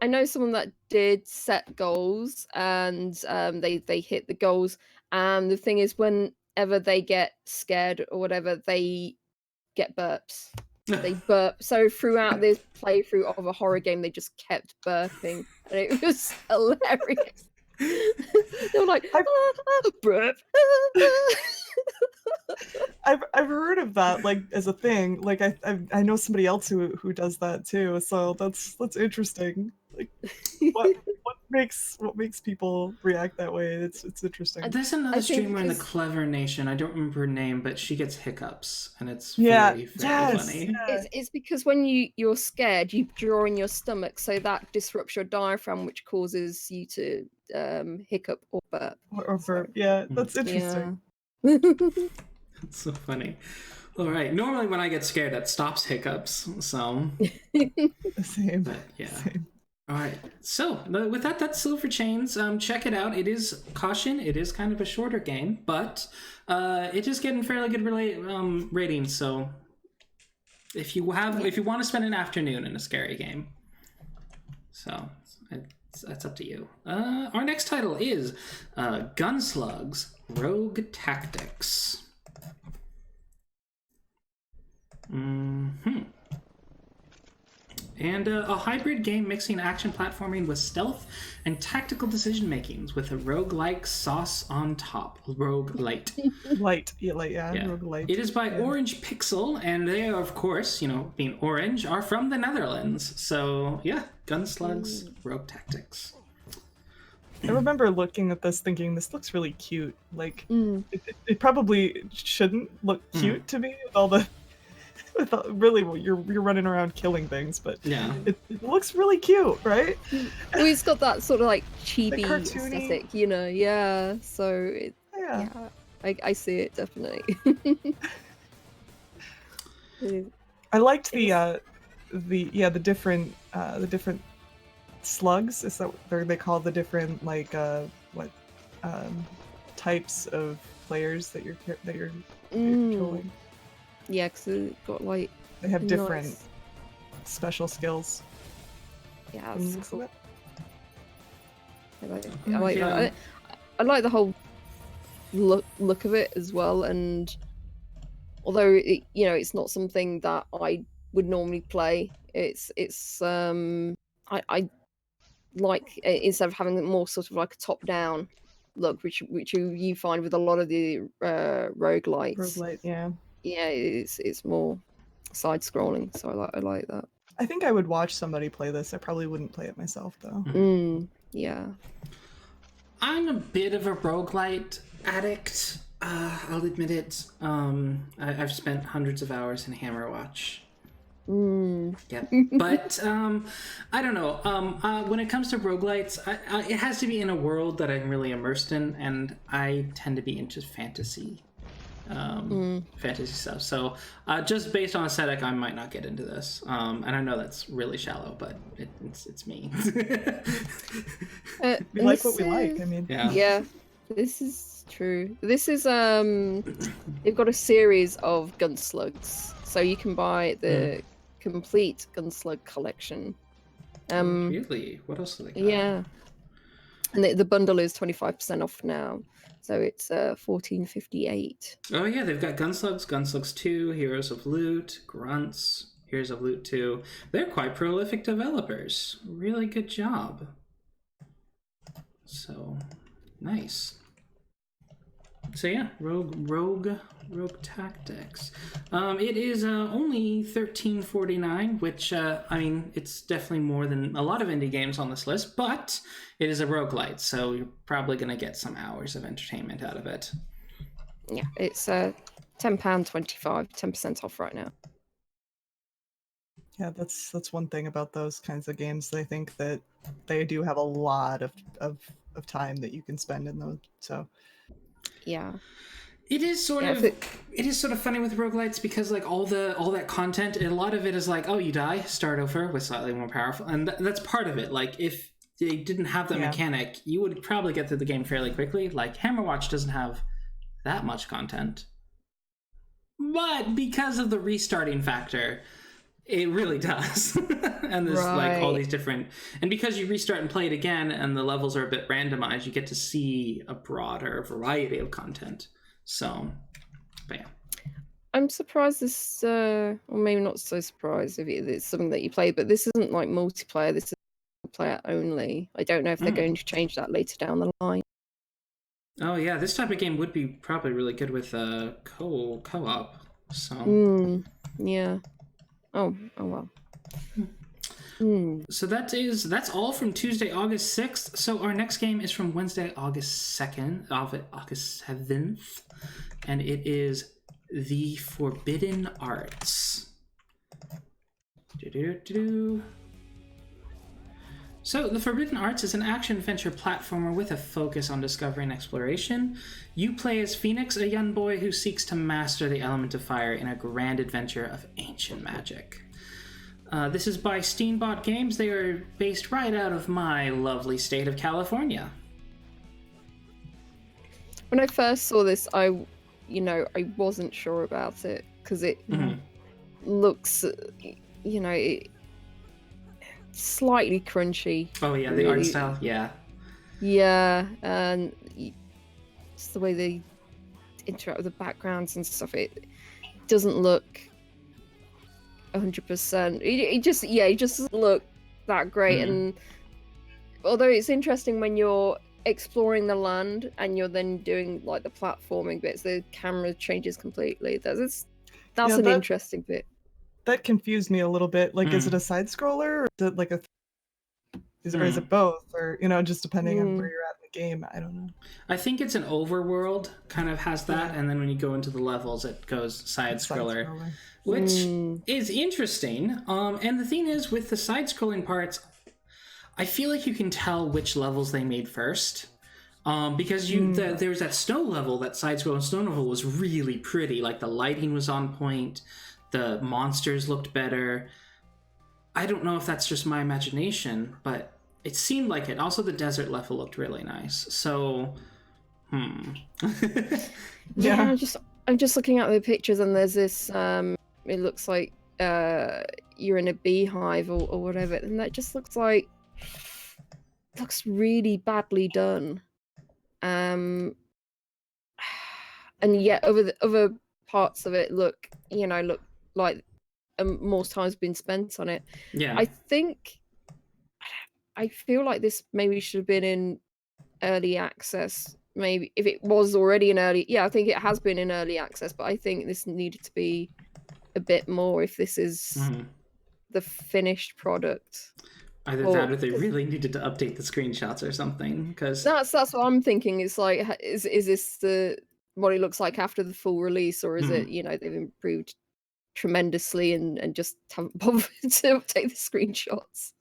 I know someone that did set goals, and they hit the goals. And the thing is, whenever they get scared or whatever, they get burps. They burp. So throughout this playthrough of a horror game, they just kept burping, and it was hilarious. They were like, burp. I've heard of that, like, as a thing. Like, I know somebody else who does that too. So that's interesting. Like, what makes people react that way? It's interesting. There's another streamer in the Clever Nation. I don't remember her name, but she gets hiccups, and it's very funny. Yeah. It's because when you're scared, you draw in your stomach, so that disrupts your diaphragm, which causes you to hiccup or burp. Or burp. Yeah, that's interesting. Yeah. It's so funny. All right. Normally, when I get scared, that stops hiccups. So. Same. But yeah. Same. All right. So with that, that's Silver Chains. Check it out. It is caution. It is kind of a shorter game, but it is getting fairly good ratings. So if you want to spend an afternoon in a scary game, so that's up to you. Our next title is Gunslugs Rogue Tactics. And a hybrid game mixing action platforming with stealth and tactical decision makings with a roguelike sauce on top. Roguelite. Light, yeah, roguelite. It is by Orange Pixel, and they are, of course, being orange, are from the Netherlands. So, yeah, Gunslugs, Rogue Tactics. I remember looking at this thinking, this looks really cute. Like, it probably shouldn't look cute to me with all the... really, you're running around killing things, but yeah, it looks really cute, right? Well, it's got that sort of like chibi aesthetic, yeah. So I see it definitely. I liked the different slugs. Is that what they call the different types of players that you're controlling? Yeah, because they've got like... They have different special skills. Yeah, that's cool. I like that. I like the whole look of it as well, and although it's not something that I would normally play, it's I like, instead of having more sort of like a top-down look, which you find with a lot of the roguelites. Roguelite, yeah. Yeah, it's more side-scrolling, so I like that. I think I would watch somebody play this. I probably wouldn't play it myself, though. Yeah. I'm a bit of a roguelite addict. I'll admit it. I've spent hundreds of hours in Hammerwatch. Yeah, but I don't know. When it comes to roguelites, it has to be in a world that I'm really immersed in, and I tend to be into fantasy stuff. So just based on aesthetic, I might not get into this. And I know that's really shallow, but it's me. We like what we like. I mean, yeah, this is true. This is they've got a series of Gunslugs, so you can buy the complete Gunslug collection. Really? What else do they got? Yeah, and the bundle is 25% off now. So it's $14.58. Oh yeah, they've got Gunslugs, Gunslugs 2, Heroes of Loot, Grunts, Heroes of Loot 2. They're quite prolific developers. Really good job. So, nice. So yeah, Rogue Tactics. It is only $13.49, which I mean, it's definitely more than a lot of indie games on this list, but it is a roguelite, so you're probably going to get some hours of entertainment out of it. Yeah, it's £10.25, 10% off right now. Yeah, that's one thing about those kinds of games. I think that they do have a lot of time that you can spend in those. So yeah. It is sort of funny with roguelites because like all that content, a lot of it is like, oh, you die, start over with slightly more powerful, and that's part of it. Like if they didn't have that mechanic, you would probably get through the game fairly quickly. Like Hammerwatch doesn't have that much content, but because of the restarting factor, it really does. And there's like all these different, and because you restart and play it again and the levels are a bit randomized, you get to see a broader variety of content. So, but yeah. I'm surprised this, or maybe not so surprised if it's something that you play, but this isn't like multiplayer, this is player only. I don't know if they're going to change that later down the line. Oh yeah, this type of game would be probably really good with co-op. So yeah. Oh well. So that's all from Tuesday, August 6th. So our next game is from Wednesday, August 2nd, August 7th, and it is The Forbidden Arts. So, The Forbidden Arts is an action-adventure platformer with a focus on discovery and exploration. You play as Phoenix, a young boy who seeks to master the element of fire in a grand adventure of ancient magic. This is by Steambot Games. They are based right out of my lovely state of California. When I first saw this, I wasn't sure about it because it looks, slightly crunchy. Oh yeah, the art style, yeah. Yeah, and just the way they interact with the backgrounds and stuff, it doesn't look 100%. It just doesn't look that great. And although it's interesting when you're exploring the land and you're then doing like the platforming bits, the camera changes completely. That's an interesting bit. That confused me a little bit. Like, is it a side scroller, or is it like is it both, or just depending on where you're at in the game? I don't know. I think it's an overworld, kind of has that, and then when you go into the levels, it goes side scroller, which is interesting. And the thing is, with the side scrolling parts, I feel like you can tell which levels they made first. Because there was that snow level, that side-scrolling snow level was really pretty. Like, the lighting was on point, the monsters looked better. I don't know if that's just my imagination, but it seemed like it. Also, the desert level looked really nice. So, Yeah, I'm just looking at the pictures, and there's this. It looks like you're in a beehive or whatever, and that just looks really badly done. And yet other parts of it look like more time's been spent on it. Yeah, I feel like this maybe should have been in early access. Maybe if it was already in early, I think it has been in early access, but I think this needed to be a bit more if this is the finished product. Either that, or they really needed to update the screenshots or something. Because that's what I'm thinking. It's like, is this what it looks like after the full release, or is it they've improved tremendously and just haven't bothered to update the screenshots?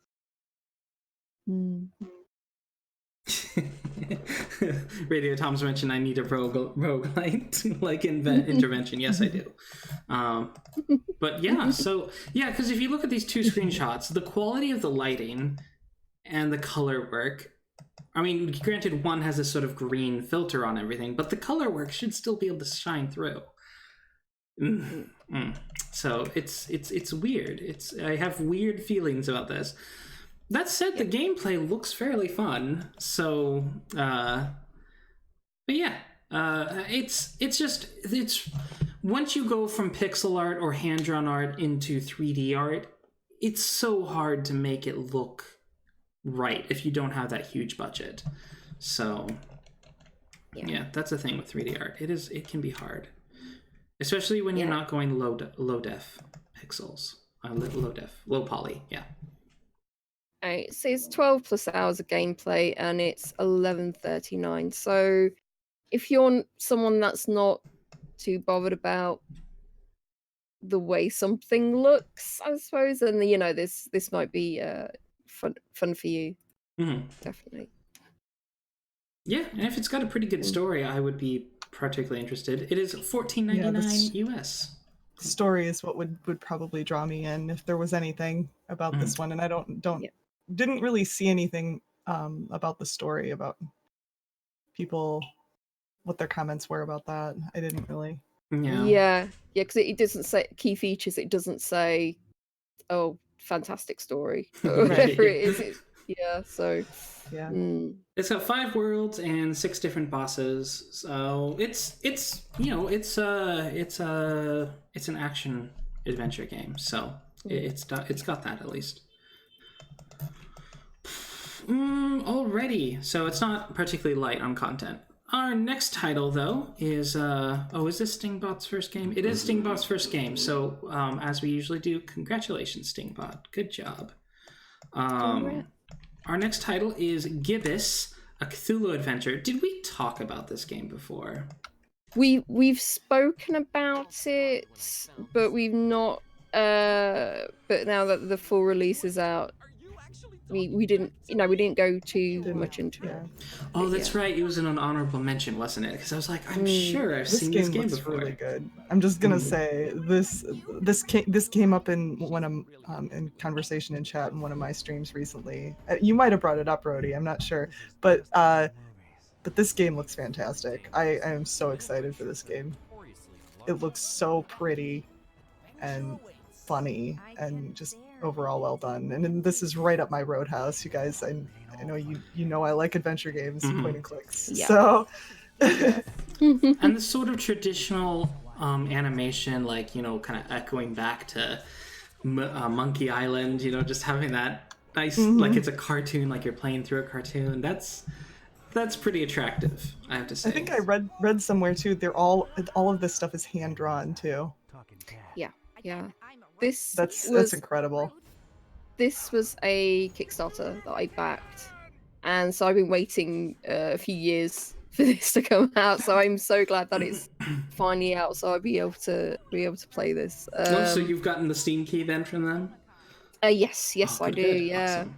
Radio Tom's mentioned I need a roguelite like intervention. Yes, I do. But because if you look at these two screenshots, the quality of the lighting and the color work, I mean, granted, one has this sort of green filter on everything, but the color work should still be able to shine through. So it's weird. I have weird feelings about this. That said, the gameplay looks fairly fun. So, but yeah, it's once you go from pixel art or hand-drawn art into 3D art, it's so hard to make it look right if you don't have that huge budget. So, yeah, that's the thing with 3D art. It can be hard, especially when you're not going low def pixels, low poly. Yeah. Right, so it's 12 plus hours of gameplay and it's 11:39. So if you're someone that's not too bothered about the way something looks, I suppose, then this might be fun for you. Definitely. Yeah, and if it's got a pretty good story, I would be particularly interested. It is $14.99 US. Story is what would probably draw me in if there was anything about this one, and I didn't really see anything about the story, about people, what their comments were about that. I didn't really. Yeah, because it doesn't say key features. It doesn't say, oh, fantastic story, or whatever it is. So yeah, it's got 5 worlds and 6 different bosses. So it's an action adventure game. So it's got that at least. Alrighty, so it's not particularly light on content. Our next title, though, is is this Stingbot's first game? It is Stingbot's first game. So as we usually do, congratulations, Stingbot. Good job. Our next title is Gibbous, a Cthulhu adventure. Did we talk about this game before? We've spoken about it, but we've not. But now that the full release is out, we didn't go too much into it. Oh, that's right. It was an honorable mention, wasn't it? Because I was like, I'm sure I've seen this game before. Really good. I'm just gonna say this came up in one of in conversation in chat in one of my streams recently. You might have brought it up, Rody. I'm not sure, but this game looks fantastic. I am so excited for this game. It looks so pretty and funny and just overall well done, and this is right up my roadhouse. You guys, I know you know I like adventure games, point and clicks. So and the sort of traditional animation, like kind of echoing back to Monkey Island, just having that nice, like it's a cartoon, like you're playing through a cartoon. That's pretty attractive, I have to say. I think I read somewhere too. They're all of this stuff is hand drawn too. Yeah. That's incredible. This was a Kickstarter that I backed, and so I've been waiting a few years for this to come out. So I'm so glad that it's finally out, so I'll be able to play this. So you've gotten the Steam key then from them? Yes, I do. Good. Yeah. Awesome.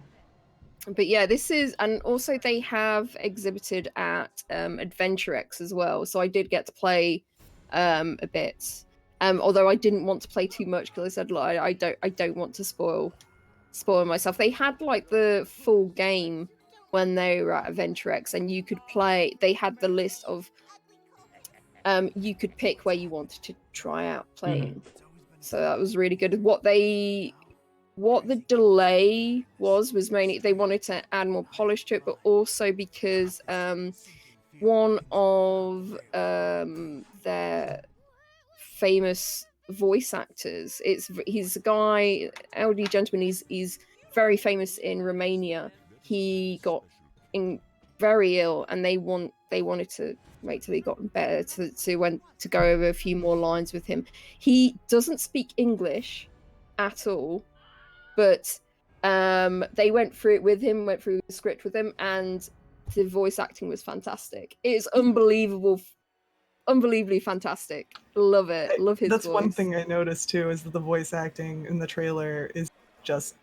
But yeah, this is, and also they have exhibited at Adventure X as well. So I did get to play a bit. Although I didn't want to play too much because I said, like, I don't want to spoil myself. They had like the full game when they were at Adventure X, and you could play. They had the list of you could pick where you wanted to try out playing. So that was really good. What the delay was mainly they wanted to add more polish to it, but also because one of their famous voice actors, he's a guy, elderly gentleman, he's very famous in Romania. He got very ill, and they wanted to wait till he got better to go over a few more lines with him. He doesn't speak English at all, but they went through it with him, went through the script with him, and the voice acting was fantastic. It's unbelievably fantastic. Love it. Love his voice. That's one thing I noticed too, is that the voice acting in the trailer is just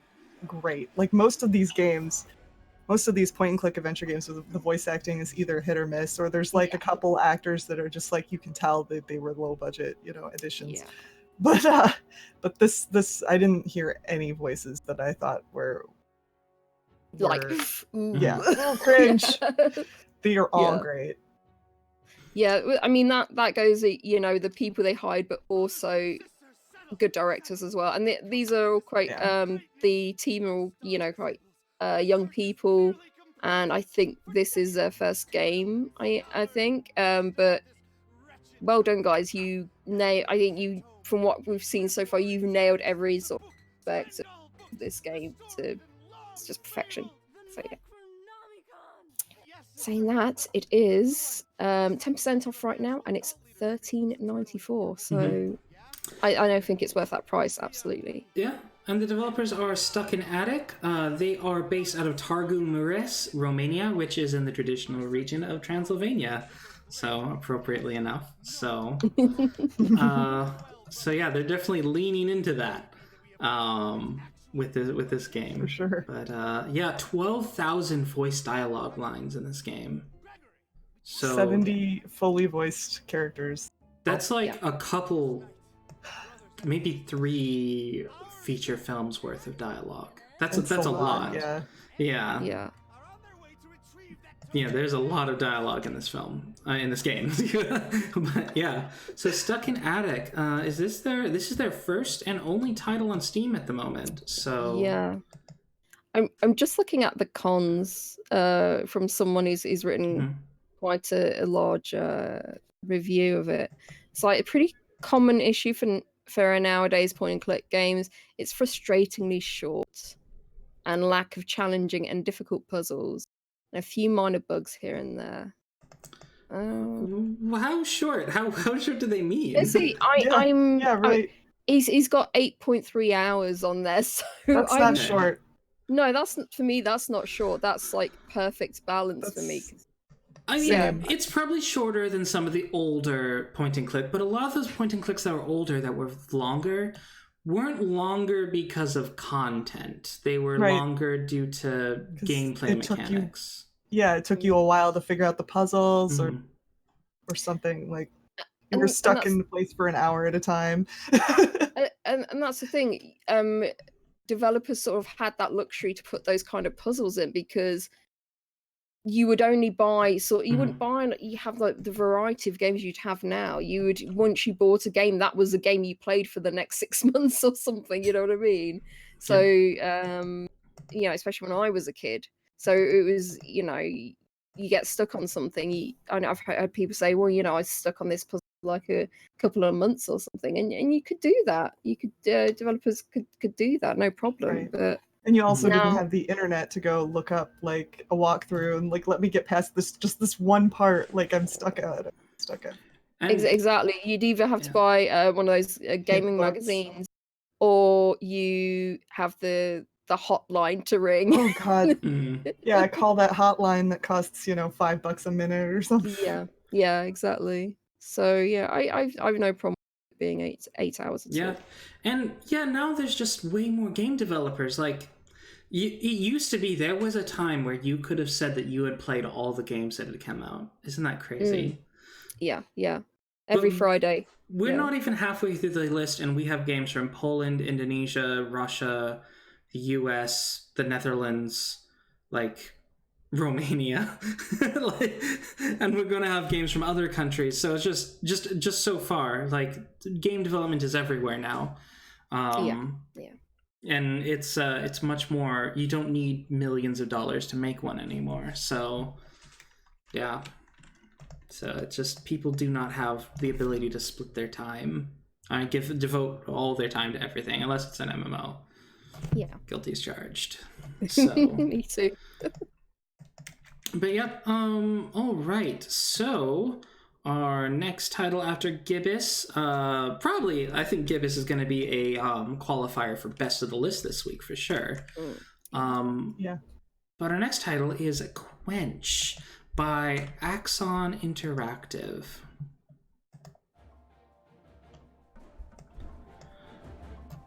great. Like most of these point and click adventure games, the voice acting is either hit or miss, or there's like a couple actors that are just like, you can tell that they were low budget, additions. Yeah. But this I didn't hear any voices that I thought were like cringe. They are all great. Yeah, I mean that goes, the people they hired, but also good directors as well. And these are all quite the team are all, quite young people, and I think this is their first game. I think, but well done, guys. I think you, from what we've seen so far, you've nailed every sort of aspect of this game. It's just perfection. So yeah. Saying that, it is 10% off right now, and it's $13.94. So I don't think it's worth that price. Absolutely. Yeah, and the developers are Stuck in Attic. They are based out of Târgu Mureș, Romania, which is in the traditional region of Transylvania. So appropriately enough. So, so yeah, they're definitely leaning into that. With this game, for sure. But 12,000 voice dialogue lines in this game. So 70 fully voiced characters. That's like a couple, maybe 3 feature films worth of dialogue. That's a lot. Yeah. There's a lot of dialogue in this film, in this game. But yeah, so Stuck in Attic, this is their first and only title on Steam at the moment. So yeah, I'm just looking at the cons from someone who's written quite a large review of it. It's like a pretty common issue for nowadays point and click games. It's frustratingly short and lack of challenging and difficult puzzles. A few minor bugs here and there. How short? How short do they mean? Let's see, right. He's got 8.3 hours on there, so that's not short. No, for me. That's not short. That's like perfect balance for me. I mean, it's probably shorter than some of the older point and click, but a lot of those point and clicks that were older, that were longer, weren't longer because of content. They were longer due to gameplay mechanics. It took you a while to figure out the puzzles or something. Like you were stuck in place for an hour at a time. and that's the thing. Developers sort of had that luxury to put those kind of puzzles in, because you would only buy, wouldn't buy, you have like the variety of games you'd have now. You would, once you bought a game, that was a game you played for the next 6 months or something, you know what I mean? So, especially when I was a kid. So it was, you get stuck on something. I've heard people say, well, I was stuck on this puzzle like a couple of months or something, and you could do that. You could developers could do that, no problem. Right. But And you also didn't now, have the internet to go look up like a walkthrough and like let me get past this one part. Like I'm stuck at. And exactly. You'd either have to buy one of those gaming books. magazines, or you have the hotline to ring. Oh God. Yeah, I call that hotline that costs $5 a minute or something. Yeah, exactly. So yeah, I've no problem with it being eight hours. And now there's just way more game developers. Like, it used to be there was a time where you could have said that you had played all the games that had come out. Isn't that crazy? Yeah. Every Friday. We're not even halfway through the list, and we have games from Poland, Indonesia, Russia, the US, the Netherlands, like Romania, and we're gonna have games from other countries. So it's just so far, like, game development is everywhere now. And it's much more. You don't need millions of dollars to make one anymore. So yeah. So it's just people do not have the ability to split their time. Devote all their time to everything, unless it's an MMO. Yeah. Guilty as charged. So. Me too. But yep. All right. So our next title after Gibbous, probably I think Gibbous is going to be a qualifier for best of the list this week for sure. Yeah. But our next title is Quench by Axon Interactive.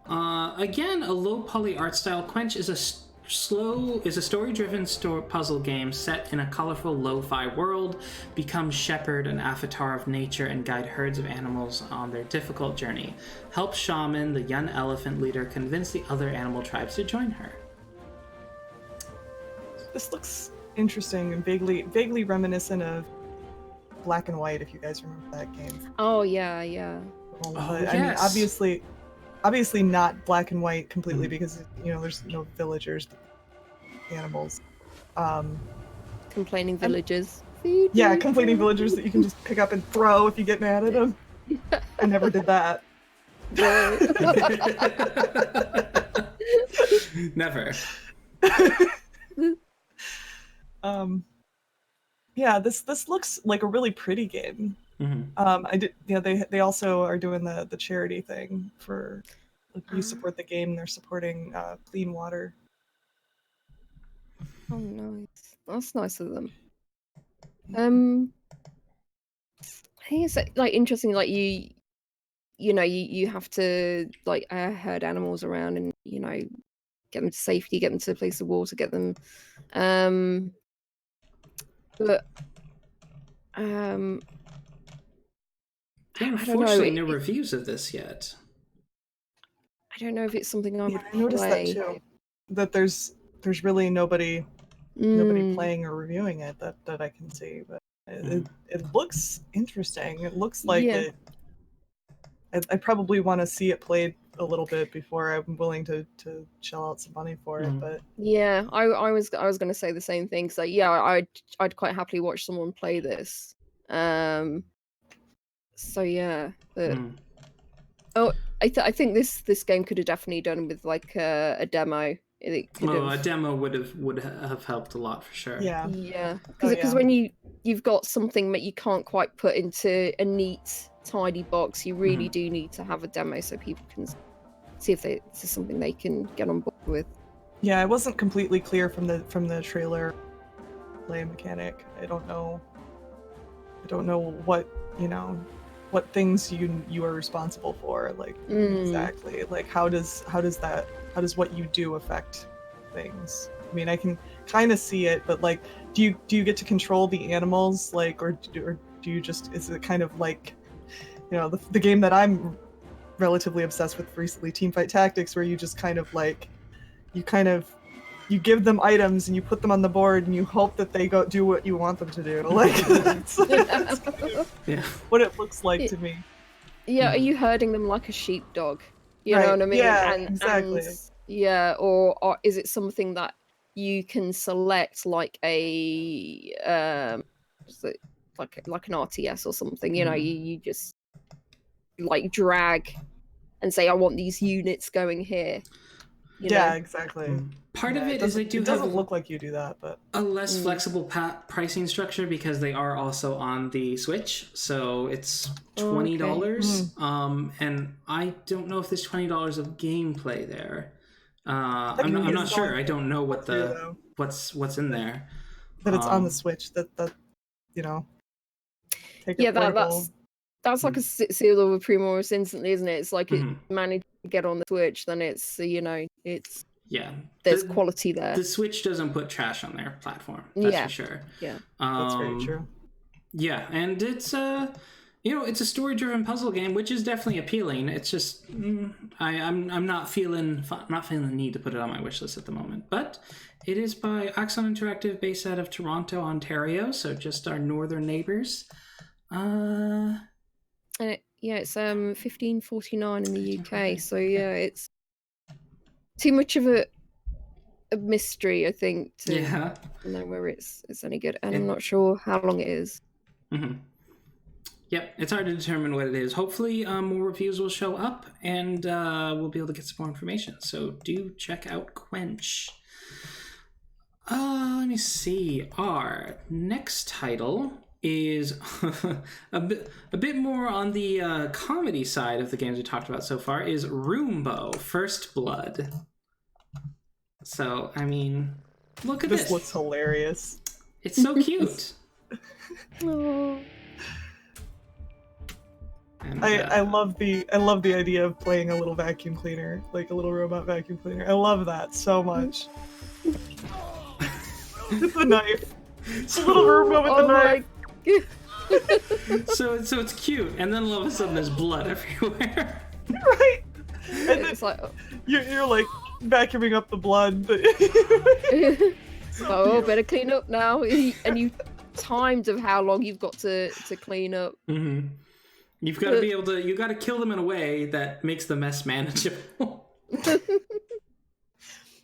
Again, a low poly art style. Quench is a story-driven puzzle game set in a colorful lo-fi world. Become shepherd, an avatar of nature, and guide herds of animals on their difficult journey. Help Shaman, the young elephant leader, convince the other animal tribes to join her. This looks interesting and vaguely reminiscent of Black and White, if you guys remember that game. Oh yeah. Yes. I mean, obviously not Black and White completely, because there's no villagers, animals. Complaining villagers. Yeah, complaining villagers that you can just pick up and throw if you get mad at them. I never did that. Never. Yeah, this looks like a really pretty game. They also are doing the charity thing for, like, you support the game, they're supporting clean water. Oh, nice. That's nice of them. I think it's like interesting. Like you have to like herd animals around and get them to safety, get them to a place of water, get them. But unfortunately, no reviews of this yet. I don't know if it's something I would I noticed play. that too. That there's really nobody playing or reviewing it that I can see, but it looks interesting. It looks like I probably want to see it played a little bit before I'm willing to shell out some money for it. But yeah, I was going to say the same thing. So yeah, I'd quite happily watch someone play this. So yeah, but I think this game could have definitely done with like a demo. A demo would have helped a lot for sure. Yeah, because when you've got something that you can't quite put into a neat, tidy box, you really do need to have a demo so people can see if this is something they can get on board with. Yeah, it wasn't completely clear from the trailer play mechanic. I don't know what things you are responsible for, like exactly. Like how does what you do affect things? I mean, I can kind of see it, but like, do you get to control the animals, like, or do you just, is it kind of like, the game that I'm relatively obsessed with recently, Teamfight Tactics, where you just kind of like, you give them items and you put them on the board and you hope that they go do what you want them to do. Like, that's kind of what it looks like to me. Yeah, are you herding them like a sheepdog? You know what I mean? Yeah, exactly. Or is it something that you can select, like a like an RTS or something? You just like drag and say I want these units going here. You know? Exactly. Part of it is they do it doesn't look like you do that, but a less flexible pricing structure because they are also on the Switch, so it's $20. And I don't know if there's $20 of gameplay there. I'm not sure. I don't know what what's in there. But it's on the Switch. That you know. That's like a seal of approval instantly, isn't it? It's like it managed to get on the Switch, then it's it's there's quality there. The Switch doesn't put trash on their platform. That's for sure. Yeah, that's very true. Yeah, and it's it's a story-driven puzzle game, which is definitely appealing. It's just I'm not feeling the need to put it on my wish list at the moment. But it is by Axon Interactive, based out of Toronto, Ontario, so just our northern neighbors. It's $15.49 in the UK. So it's too much of a mystery, I think, to know where it's any good, and I'm not sure how long it is. Yep, it's hard to determine what it is. Hopefully, more reviews will show up, and we'll be able to get some more information. So do check out Quench. Let me see. Our next title is a bit more on the comedy side of the games we talked about so far, is Roombo, First Blood. So, I mean, look at this. This looks hilarious. It's so cute. Oh. And, I love the idea of playing a little vacuum cleaner, like a little robot vacuum cleaner. I love that so much. With the knife. It's a little Roombo with the knife. So it's cute, and then all of a sudden there's blood everywhere. Right. And then it's like you're like vacuuming up the blood. Better clean up now. And you timed of how long you've got to clean up. Mm-hmm. You've got to be able to. You got to kill them in a way that makes the mess manageable.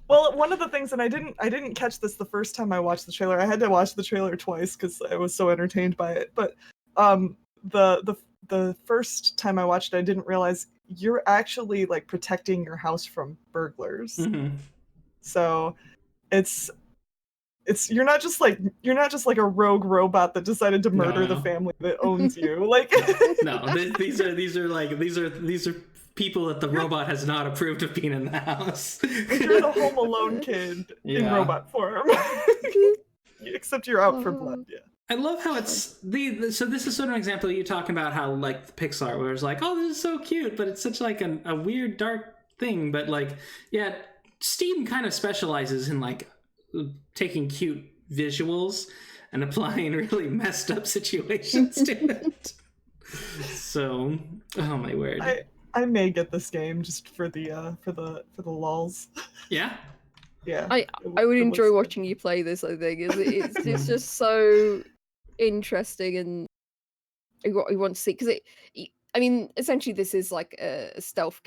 Well, one of the things, and I didn't catch this the first time I watched the trailer. I had to watch the trailer twice because I was so entertained by it. But the first time I watched it, I didn't realize you're actually like protecting your house from burglars. Mm-hmm. So it's you're not just like a rogue robot that decided to murder the family that owns you. Like no, these are people that the robot has not approved of being in the house. You're the Home Alone kid in robot form. Except you're out for blood. Yeah. I love how it's so this is sort of an example of you talking about how like the Pixar where it's like, oh, this is so cute, but it's such like a weird dark thing. But like, yeah, Steam kind of specializes in like taking cute visuals and applying really messed up situations to it. So, oh my word. I may get this game just for the lulz. Yeah. Yeah. I would enjoy watching you play this, I think. It's just so interesting, and I want to see, because I mean, essentially this is like a stealth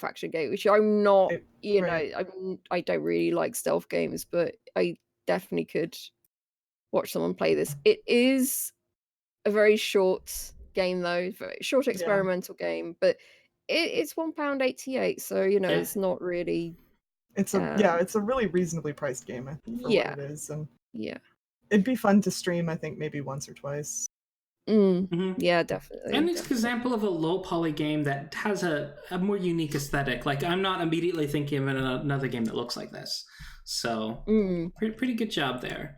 action game, which I'm not, I don't really like stealth games, but I definitely could watch someone play this. It is a very short game though, very short experimental game, but it's £1.88, so it's not really. It's a really reasonably priced game, I think, for what it is, and it'd be fun to stream. I think maybe once or twice. Yeah, definitely. And it's an example of a low poly game that has a more unique aesthetic. Like I'm not immediately thinking of another game that looks like this. So pretty good job there.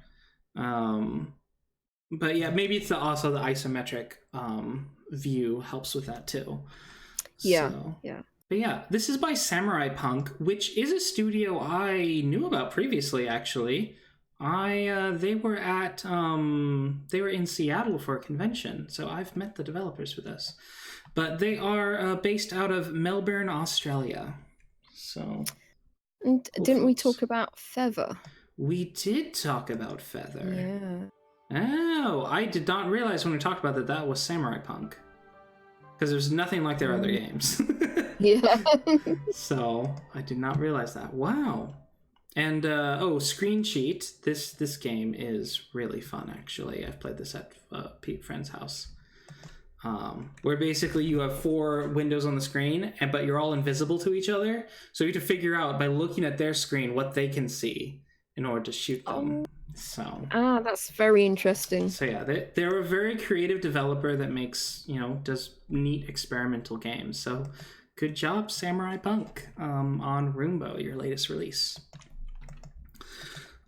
But yeah, maybe it's also the isometric view helps with that too. Yeah, so. yeah. But yeah, this is by Samurai Punk, which is a studio I knew about previously. Actually, they were in Seattle for a convention, so I've met the developers for this. But they are based out of Melbourne, Australia. So, and didn't we talk about Feather? We did talk about Feather. Yeah. Oh, I did not realize when we talked about that was Samurai Punk. Because there's nothing like their other games. Yeah. So I did not realize that. Wow. And Screen Cheat. This game is really fun. Actually, I've played this at Pete Friend's house. where basically you have 4 windows on the screen, but you're all invisible to each other. So you have to figure out by looking at their screen what they can see in order to shoot them. That's very interesting. So yeah, they're a very creative developer that makes, does neat experimental games. So good job, Samurai Punk, on Roombo, your latest release.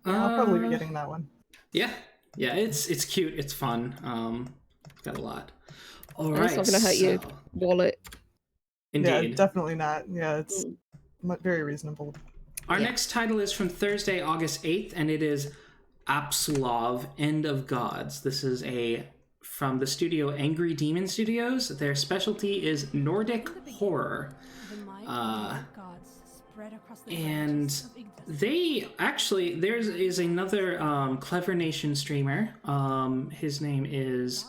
I'll probably be getting that one. Yeah, it's cute, it's fun. Got a lot. All right, it's not going to hurt your wallet. Indeed. Yeah, definitely not. Yeah, it's very reasonable. Our next title is from Thursday, August 8th, and it is Apsulov, End of Gods. This is from the studio Angry Demon Studios. Their specialty is Nordic horror. And they actually, there is another Clever Nation streamer. His name is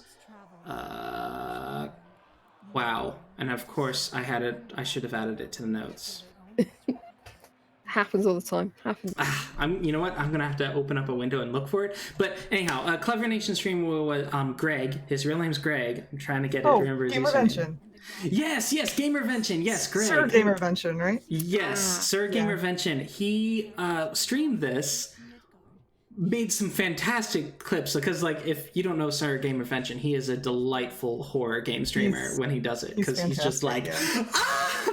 wow, and of course I should have added it to the notes. Happens all the time. You know what? I'm gonna have to open up a window and look for it. But anyhow, Clever Nation streamer was Greg. His real name's Greg. I'm trying to remember his username. Yes, Gamervention. Yes, Greg. Sir Gamervention, right? Yes, Sir Gamervention. He streamed this, made some fantastic clips, because if you don't know Sir Gamervention, he is a delightful horror game streamer when he does it, because he's just like,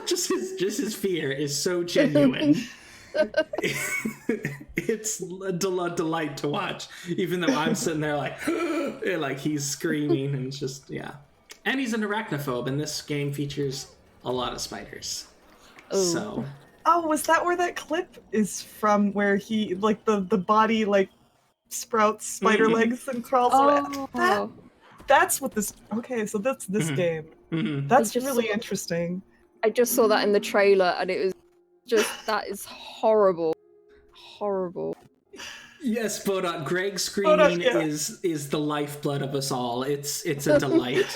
just his fear is so genuine. It's a delight to watch, even though I'm sitting there like he's screaming, and it's just and he's an arachnophobe, and this game features a lot of spiders. Ooh. So was that where that clip is from, where he the body sprouts spider legs and crawls away? That's what this so that's this game. That's really interesting. I just saw that in the trailer, and it was that is horrible. Yes, Bodot, Greg screaming is the lifeblood of us all. It's a delight.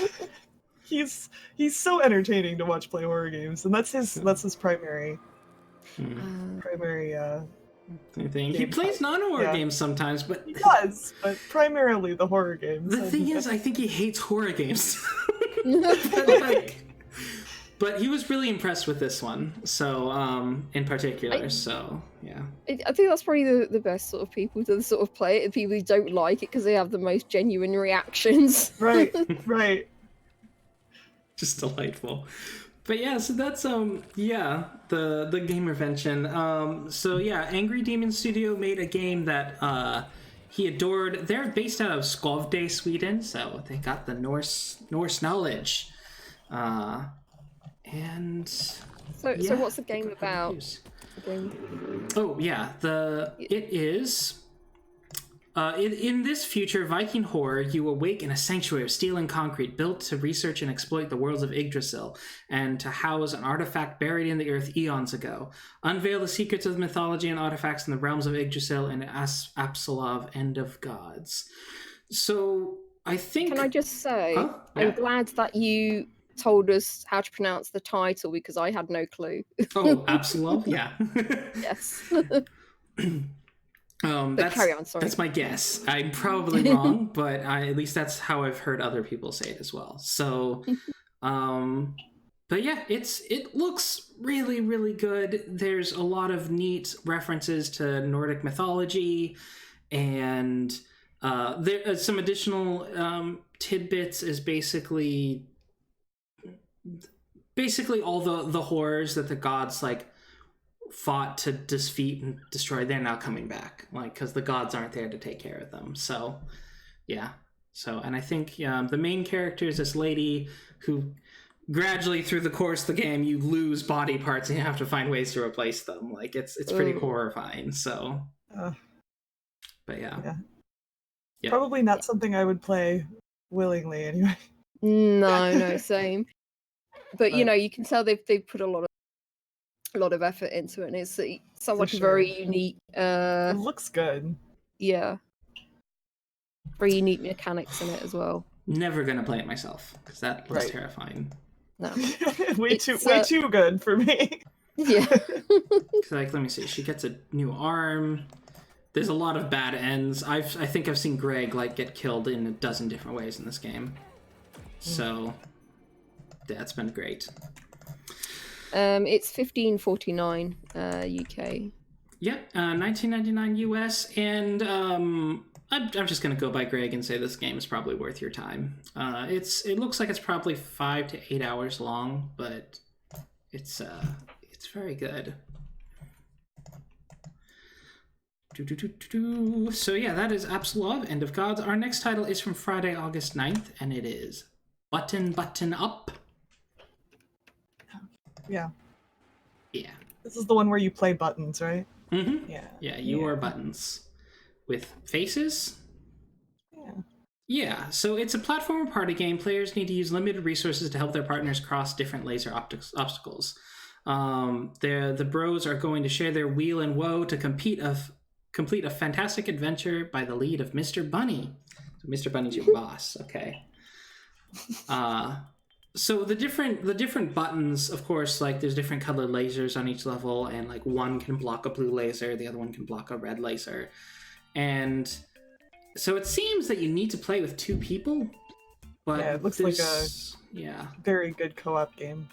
He's so entertaining to watch play horror games, and that's his primary thing. He plays non-horror games sometimes, but he does, but primarily the horror games. The thing is, I think he hates horror games. But he was really impressed with this one, so in particular. I think that's probably the best sort of people to sort of play it, and people who don't like it because they have the most genuine reactions. Right. Just delightful. But so that's the Gamervention. Angry Demon Studio made a game that he adored. They're based out of Skövde, Sweden, so they got the Norse knowledge. So what's the game about? It is in this future Viking horror, you awake in a sanctuary of steel and concrete built to research and exploit the worlds of Yggdrasil and to house an artifact buried in the earth eons ago. Unveil the secrets of mythology and artifacts in the realms of Yggdrasil and Apsulov, End of Gods. So I think... Can I just say, I'm glad that you told us how to pronounce the title, because I had no clue. Apsulov? Yeah. Yes. That's, carry on, sorry. That's my guess. I'm probably wrong, but at least that's how I've heard other people say it as well. So, but it looks really, really good. There's a lot of neat references to Nordic mythology, and there some additional tidbits is basically all the horrors that the gods fought to defeat and destroy. They're now coming back, because the gods aren't there to take care of them. So and I think the main character is this lady who gradually through the course of the game you lose body parts and you have to find ways to replace them. It's pretty horrifying. So but probably not something I would play willingly anyway. No, same. But you can tell they've put a lot of effort into it, and it sounds like a very unique. It looks good. Yeah, very unique mechanics in it as well. Never gonna play it myself because that was terrifying. No, way too good for me. Yeah. Let me see. She gets a new arm. There's a lot of bad ends. I think I've seen Greg get killed in a dozen different ways in this game. So that's been great. It's $15.49 UK. Yep, $19.99 US, and I'm just gonna go by Greg and say this game is probably worth your time. It looks like it's probably 5 to 8 hours long, but it's very good. So yeah, that is Apsulov, End of Gods. Our next title is from Friday, August 9th, and it is Button Up. Yeah. Yeah. This is the one where you play buttons, right? Mm-hmm. Yeah. Yeah, you are buttons with faces. Yeah. Yeah, so it's a platformer party game. Players need to use limited resources to help their partners cross different laser obstacles. The bros are going to share their wheel and woe to complete a fantastic adventure by the lead of Mr. Bunny. So Mr. Bunny's your boss, okay. So the different buttons, of course, like there's different colored lasers on each level, and like one can block a blue laser, the other one can block a red laser. And so it seems that you need to play with 2 people, but yeah, it looks like a very good co-op game.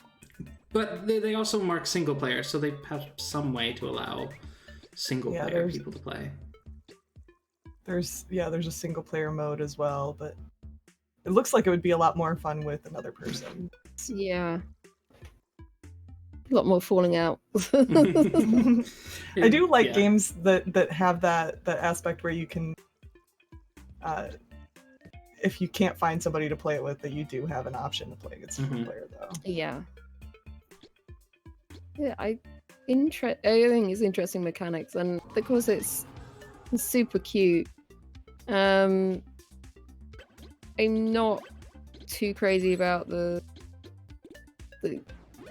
But they also mark single player, so they have some way to allow single player people to play. There's a single player mode as well, but it looks like it would be a lot more fun with another person. Yeah. A lot more falling out. I do like games that have that aspect where you can, if you can't find somebody to play it with, that you do have an option to play against single player, though. Yeah. Yeah, I think it's interesting mechanics, and because it's super cute, I'm not too crazy about the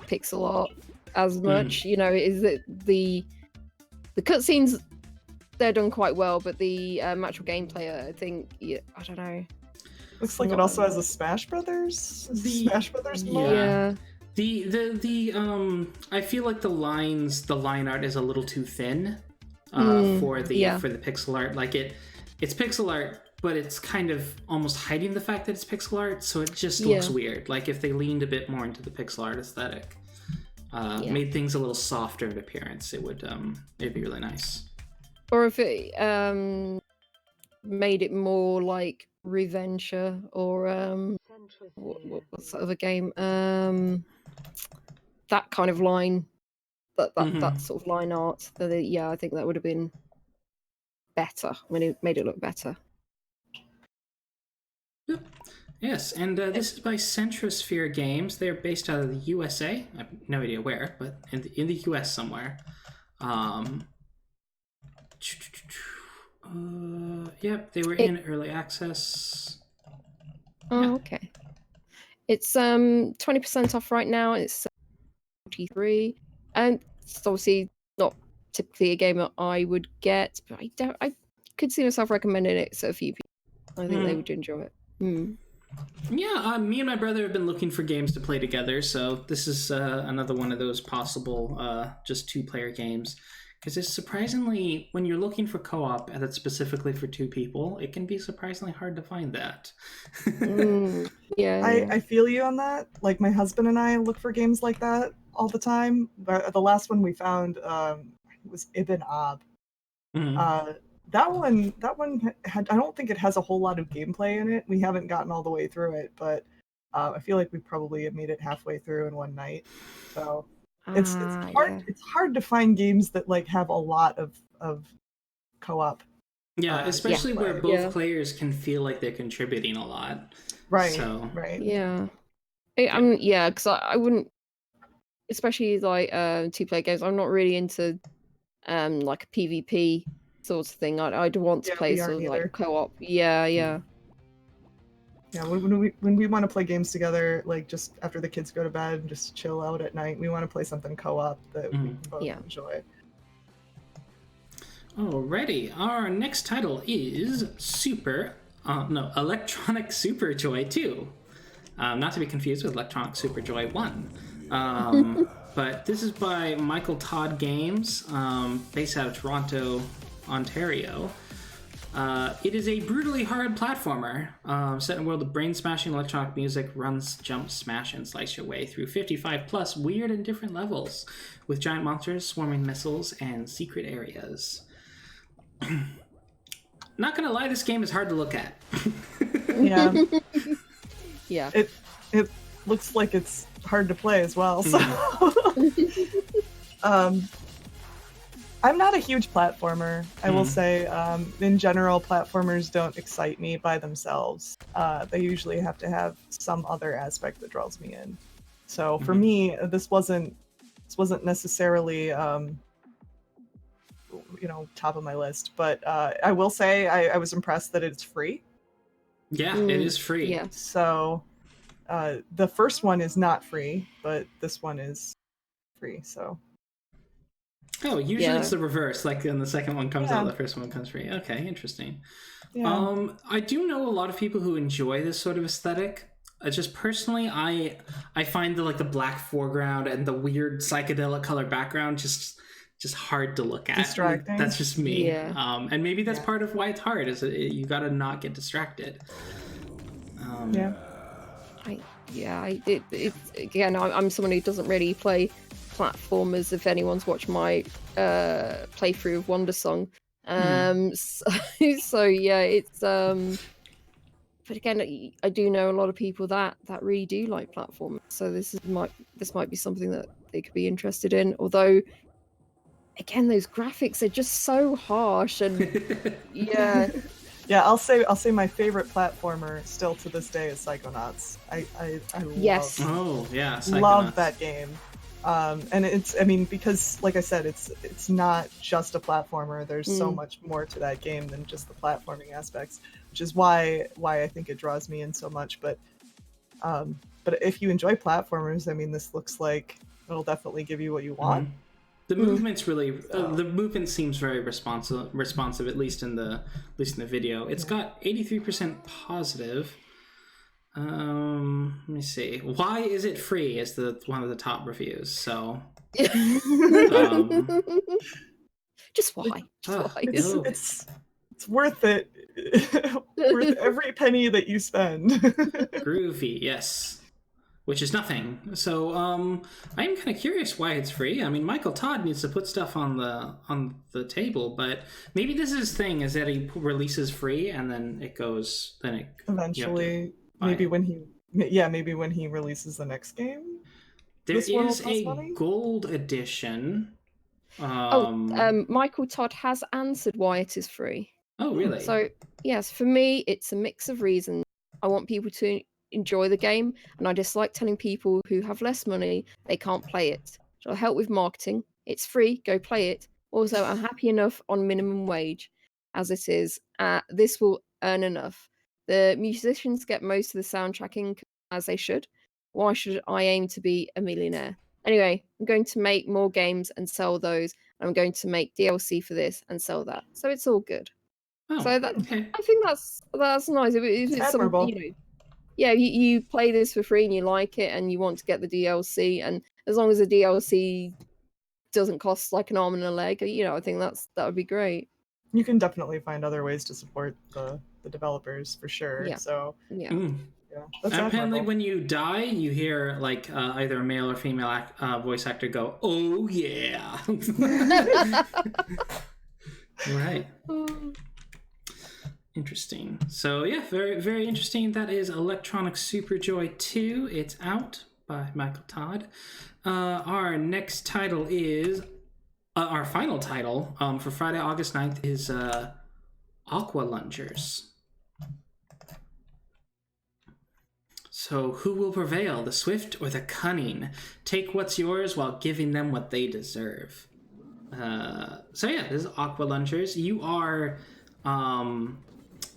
pixel art as much. You know, is that the cutscenes, they're done quite well, but the actual gameplay, I think, I don't know. Looks like it also has a Smash Brothers mode. Yeah. The I feel like the line art is a little too thin for the pixel art. Like it's pixel art, but it's kind of almost hiding the fact that it's pixel art, so it just looks weird. Like if they leaned a bit more into the pixel art aesthetic, made things a little softer in appearance, it'd be really nice. Or if it made it more like Reventure or what sort of a game? That kind of line, that sort of line art. I think that would have been better when it made it look better. Yep. Yes, and this is by Centrosphere Games. They're based out of the USA. I have no idea where, but in the US somewhere. Yep, they were in early access. Oh, okay. It's 20% off right now. It's 43, and it's obviously not typically a game that I would get, but I could see myself recommending it to a few people. I think they would enjoy it. Yeah, me and my brother have been looking for games to play together, so this is another one of those possible just 2-player games. Because it's surprisingly, when you're looking for co-op that's specifically for 2 people, it can be surprisingly hard to find that. I feel you on that. Like my husband and I look for games like that all the time. But the last one we found was Ibn Ab. That one had, I don't think it has a whole lot of gameplay in it. We haven't gotten all the way through it, but I feel like we probably have made it halfway through in one night. So it's hard. It's hard to find games that like have a lot of co-op. Yeah, especially where both players can feel like they're contributing a lot. Right. So. Right. Yeah. Because I wouldn't, especially like 2-player games. I'm not really into like a PvP sort of thing. I'd want to play sort of like co-op. Yeah. When we want to play games together, like just after the kids go to bed and just chill out at night, we want to play something co-op that we can both enjoy. Alrighty, our next title is Electronic Super Joy 2. Not to be confused with Electronic Super Joy 1. But this is by Michael Todd Games, based out of Toronto, Ontario. It is a brutally hard platformer set in a world of brain-smashing electronic music, runs, jump, smash, and slice your way through 55 plus weird and different levels with giant monsters, swarming missiles, and secret areas. Not gonna lie, this game is hard to look at. Yeah. Yeah. It looks like it's hard to play as well. So I'm not a huge platformer, I will say. In general, platformers don't excite me by themselves. They usually have to have some other aspect that draws me in. So for me, this wasn't necessarily top of my list, but I will say I was impressed that it's free. Yeah, it is free. Yeah. So the first one is not free, but this one is free. So Oh, usually it's the reverse. Like when the second one comes out, the first one comes free. Okay, interesting. yeah. I do know a lot of people who enjoy this sort of aesthetic. Just personally, I find the black foreground and the weird psychedelic color background just hard to look at. Distracting. That's just me. Yeah. And maybe that's part of why it's hard. Is you got to not get distracted. Again, I'm someone who doesn't really play platformers. If anyone's watched my playthrough of Wonder Song, so yeah, it's but again, I do know a lot of people that really do like platformers. So this might be something that they could be interested in. Although, again, those graphics are just so harsh and yeah. Yeah, I'll say my favorite platformer still to this day is Psychonauts. I Yes. Oh yeah, love that game. And because like I said, it's not just a platformer. There's so much more to that game than just the platforming aspects, which is why I think it draws me in so much. But if you enjoy platformers, I mean, this looks like it'll definitely give you what you want. The movement's really the movement seems very responsive, at least in the video. It's got 83% positive. Let me see. Why is it free? Is one of the top reviews. So just why? It's worth it. Worth every penny that you spend. Groovy, yes. Which is nothing. So I'm kind of curious why it's free. I mean, Michael Todd needs to put stuff on the table, but maybe this is his thing, is that he releases free and then it goes eventually. Maybe when he releases the next game. There is a gold edition. Michael Todd has answered why it is free. Oh, really? So yes, for me, it's a mix of reasons. I want people to enjoy the game, and I dislike telling people who have less money they can't play it. So I'll help with marketing. It's free, go play it. Also, I'm happy enough on minimum wage as it is. This will earn enough. The musicians get most of the soundtracking as they should. Why should I aim to be a millionaire? Anyway, I'm going to make more games and sell those. I'm going to make DLC for this and sell that. So it's all good. Oh, so that okay. I think that's nice. It's admirable. You play this for free and you like it and you want to get the DLC, and as long as the DLC doesn't cost like an arm and a leg, I think that would be great. You can definitely find other ways to support the developers for sure. Yeah. So yeah. That's apparently admirable. when you die, you hear either a male or female voice actor go, "Oh yeah." Right. Interesting. So yeah, very, very interesting. That is Electronic Superjoy 2. It's out by Michael Todd. Our next title is our final title for Friday, August 9th is Aqua Lungers. So who will prevail, the swift or the cunning? Take what's yours while giving them what they deserve. So yeah, this is Aqua Lungers. You are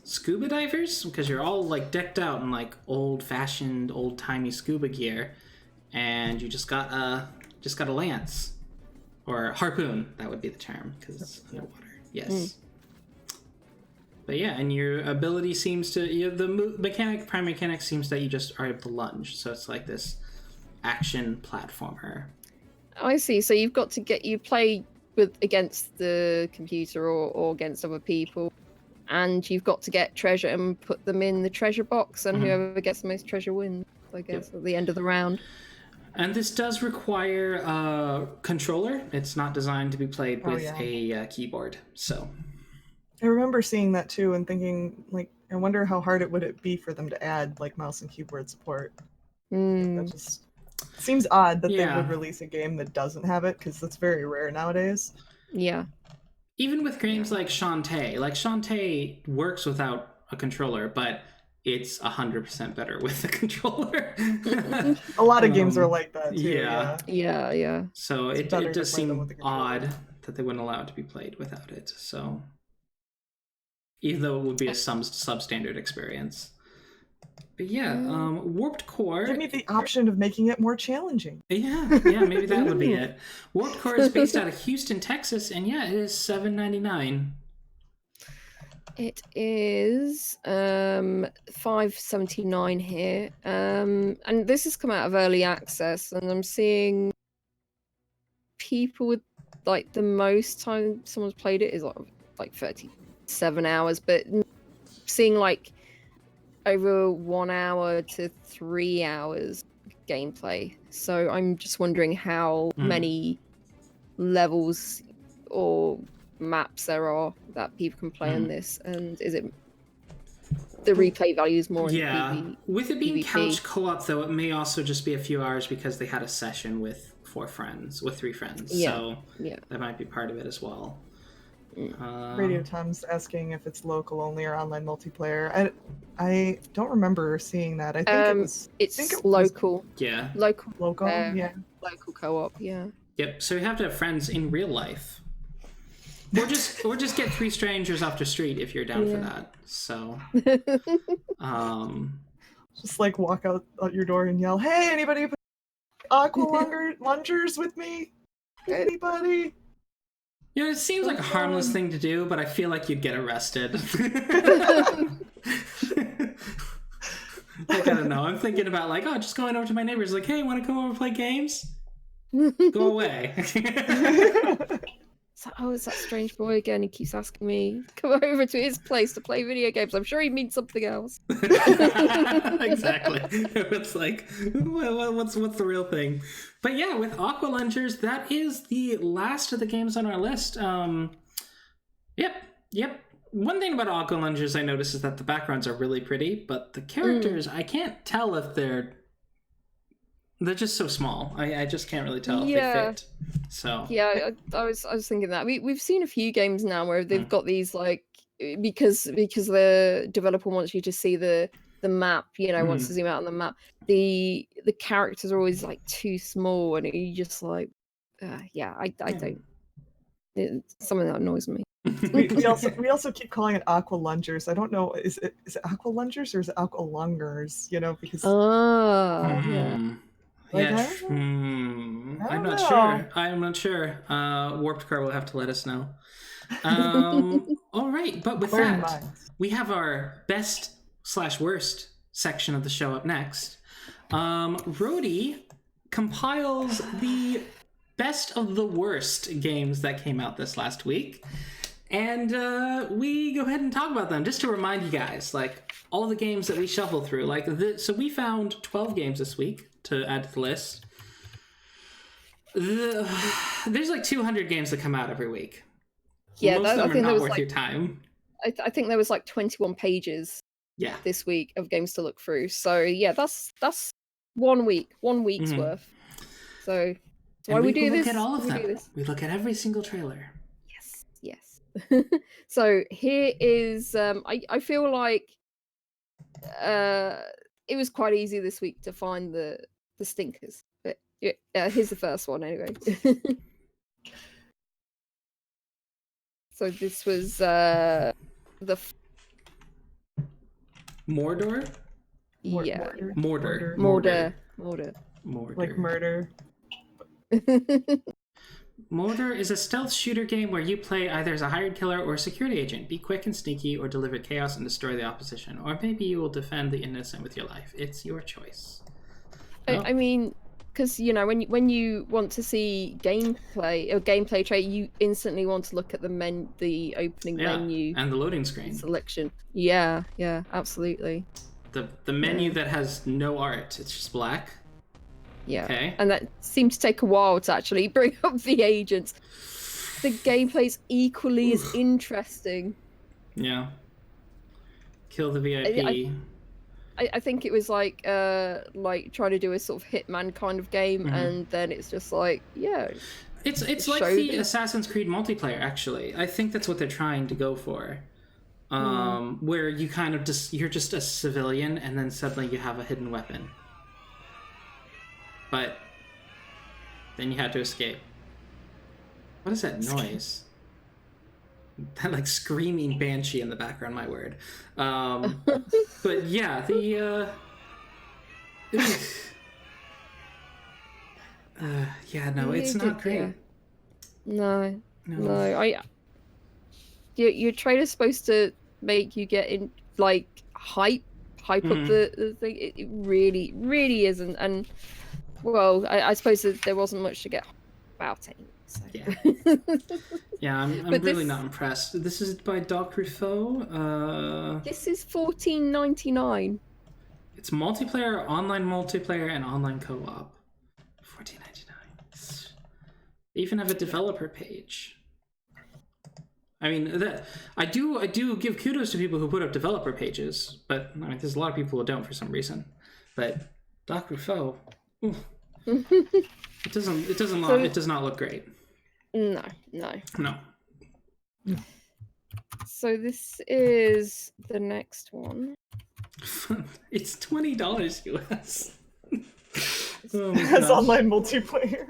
scuba divers, because you're all decked out in old-fashioned, old-timey scuba gear, and you just got a lance or harpoon. That would be the term, because it's underwater. Yes. But yeah, and your ability seems to the primary mechanic seems that you just are able to lunge. So it's like this action platformer. I see. So you've got to you play against the computer or against other people. and you've got to get treasure and put them in the treasure box, and whoever gets the most treasure wins, I guess, at the end of the round. And this does require a controller. It's not designed to be played with a keyboard. So I remember seeing that too and thinking, like, I wonder how hard it would be for them to add like mouse and keyboard support. That just seems odd that they would release a game that doesn't have it, because that's very rare nowadays. Yeah. Even with games like Shantae works without a controller, but it's 100% better with a controller. A lot of games are like that too. Yeah. So it does seem odd that they wouldn't allow it to be played without it. So even though it would be a substandard experience. But Warped Core... Give me the option of making it more challenging. Yeah, maybe that would be it. Warped Core is based out of Houston, Texas, and it is $7.99. It is $5.79 here. And this has come out of early access, and I'm seeing people with like the most time someone's played it is like 37 hours, but seeing like over 1 hour to 3 hours gameplay. So I'm just wondering how many levels or maps there are that people can play on this, and is it the replay value is more in with it being PvP. couch co-op, though, it may also just be a few hours because they had a session with 3 friends, so that might be part of it as well. Radio Tom's asking if it's local only or online multiplayer. I don't remember seeing that. I think it's local. Yeah. Local, local co-op, yeah. Yep, so you have to have friends in real life. Or just get 3 strangers off the street if you're down for that. So just like walk out your door and yell, "Hey, anybody Aqua Lungers with me? Anybody?" It seems like a harmless thing to do, but I feel like you'd get arrested. Like, I don't know. I'm thinking about just going over to my neighbors, like, "Hey, want to come over and play games?" Go away. It's that strange boy again. He keeps asking me come over to his place to play video games. I'm sure he means something else. Exactly. It's like, what's the real thing? But with Aqua Lungers, that is the last of the games on our list. Yep. One thing about Aqua Lungers I noticed is that the backgrounds are really pretty, but the characters, I can't tell if they're just so small. I just can't really tell if they fit. So I was thinking that we've seen a few games now where they've got these like because the developer wants you to see the map, wants to zoom out on the map. The characters are always like too small, and you just like I don't. It's something that annoys me. we also keep calling it Aqua Lungers. I don't know, is it Aqua Lungers or is it Aqua Lungers? Because I'm not sure. Warped Car will have to let us know. All right, but with that, we have our best/worst section of the show up next. Roadie compiles the best of the worst games that came out this last week, and we go ahead and talk about them just to remind you guys, like, all the games that we shuffled through. So we found 12 games this week to add to the list. There's like 200 games that come out every week. Yeah, most of them I think are not was worth your time. I think there was like 21 pages. This week of games to look through. So that's 1 week's worth. So why we do this? We look at all of them. We look at every single trailer. Yes. So here is I feel like it was quite easy this week to find the stinkers. But here's the first one anyway. So this was the Mordor? Yeah. Mortar. Like murder. Mortar is a stealth shooter game where you play either as a hired killer or a security agent. Be quick and sneaky, or deliver chaos and destroy the opposition. Or maybe you will defend the innocent with your life. It's your choice. I mean, because when you want to see gameplay trait, you instantly want to look at the opening menu and the loading screen selection. Yeah, absolutely. The menu that has no art, it's just black. Yeah. Okay. And that seemed to take a while to actually bring up the agents. The gameplay's equally as interesting. Yeah. Kill the VIP. I think it was like trying to do a sort of Hitman kind of game, and then it's just like, it's like the Assassin's Creed multiplayer. Actually, I think that's what they're trying to go for. Where you kind of you're just a civilian, and then suddenly you have a hidden weapon. But then you had to escape. What is that noise? That like screaming banshee in the background, my word. But yeah, it's not great. No. Your trailer's supposed to make you get in, like, hype up the thing. It really, really isn't. And well, I suppose that there wasn't much to get about it. So. Yeah, I'm really not impressed. This is by Doc Ruffo. This is $14.99. It's multiplayer, online multiplayer, and online co-op. $14.99. They even have a developer page. I mean, I do give kudos to people who put up developer pages, but I mean, there's a lot of people who don't for some reason. But Doc Ruffo, it does not look great. No. So this is the next one. It's $20 US. It has online multiplayer.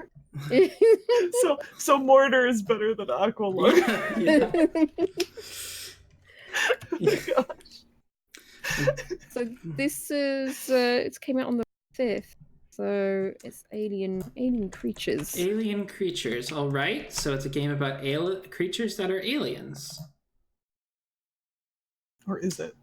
so Mortar is better than Aqua Lungers. Yeah. So this is it came out on the 5th. So it's alien creatures. Alien creatures, all right. So it's a game about creatures that are aliens. Or is it?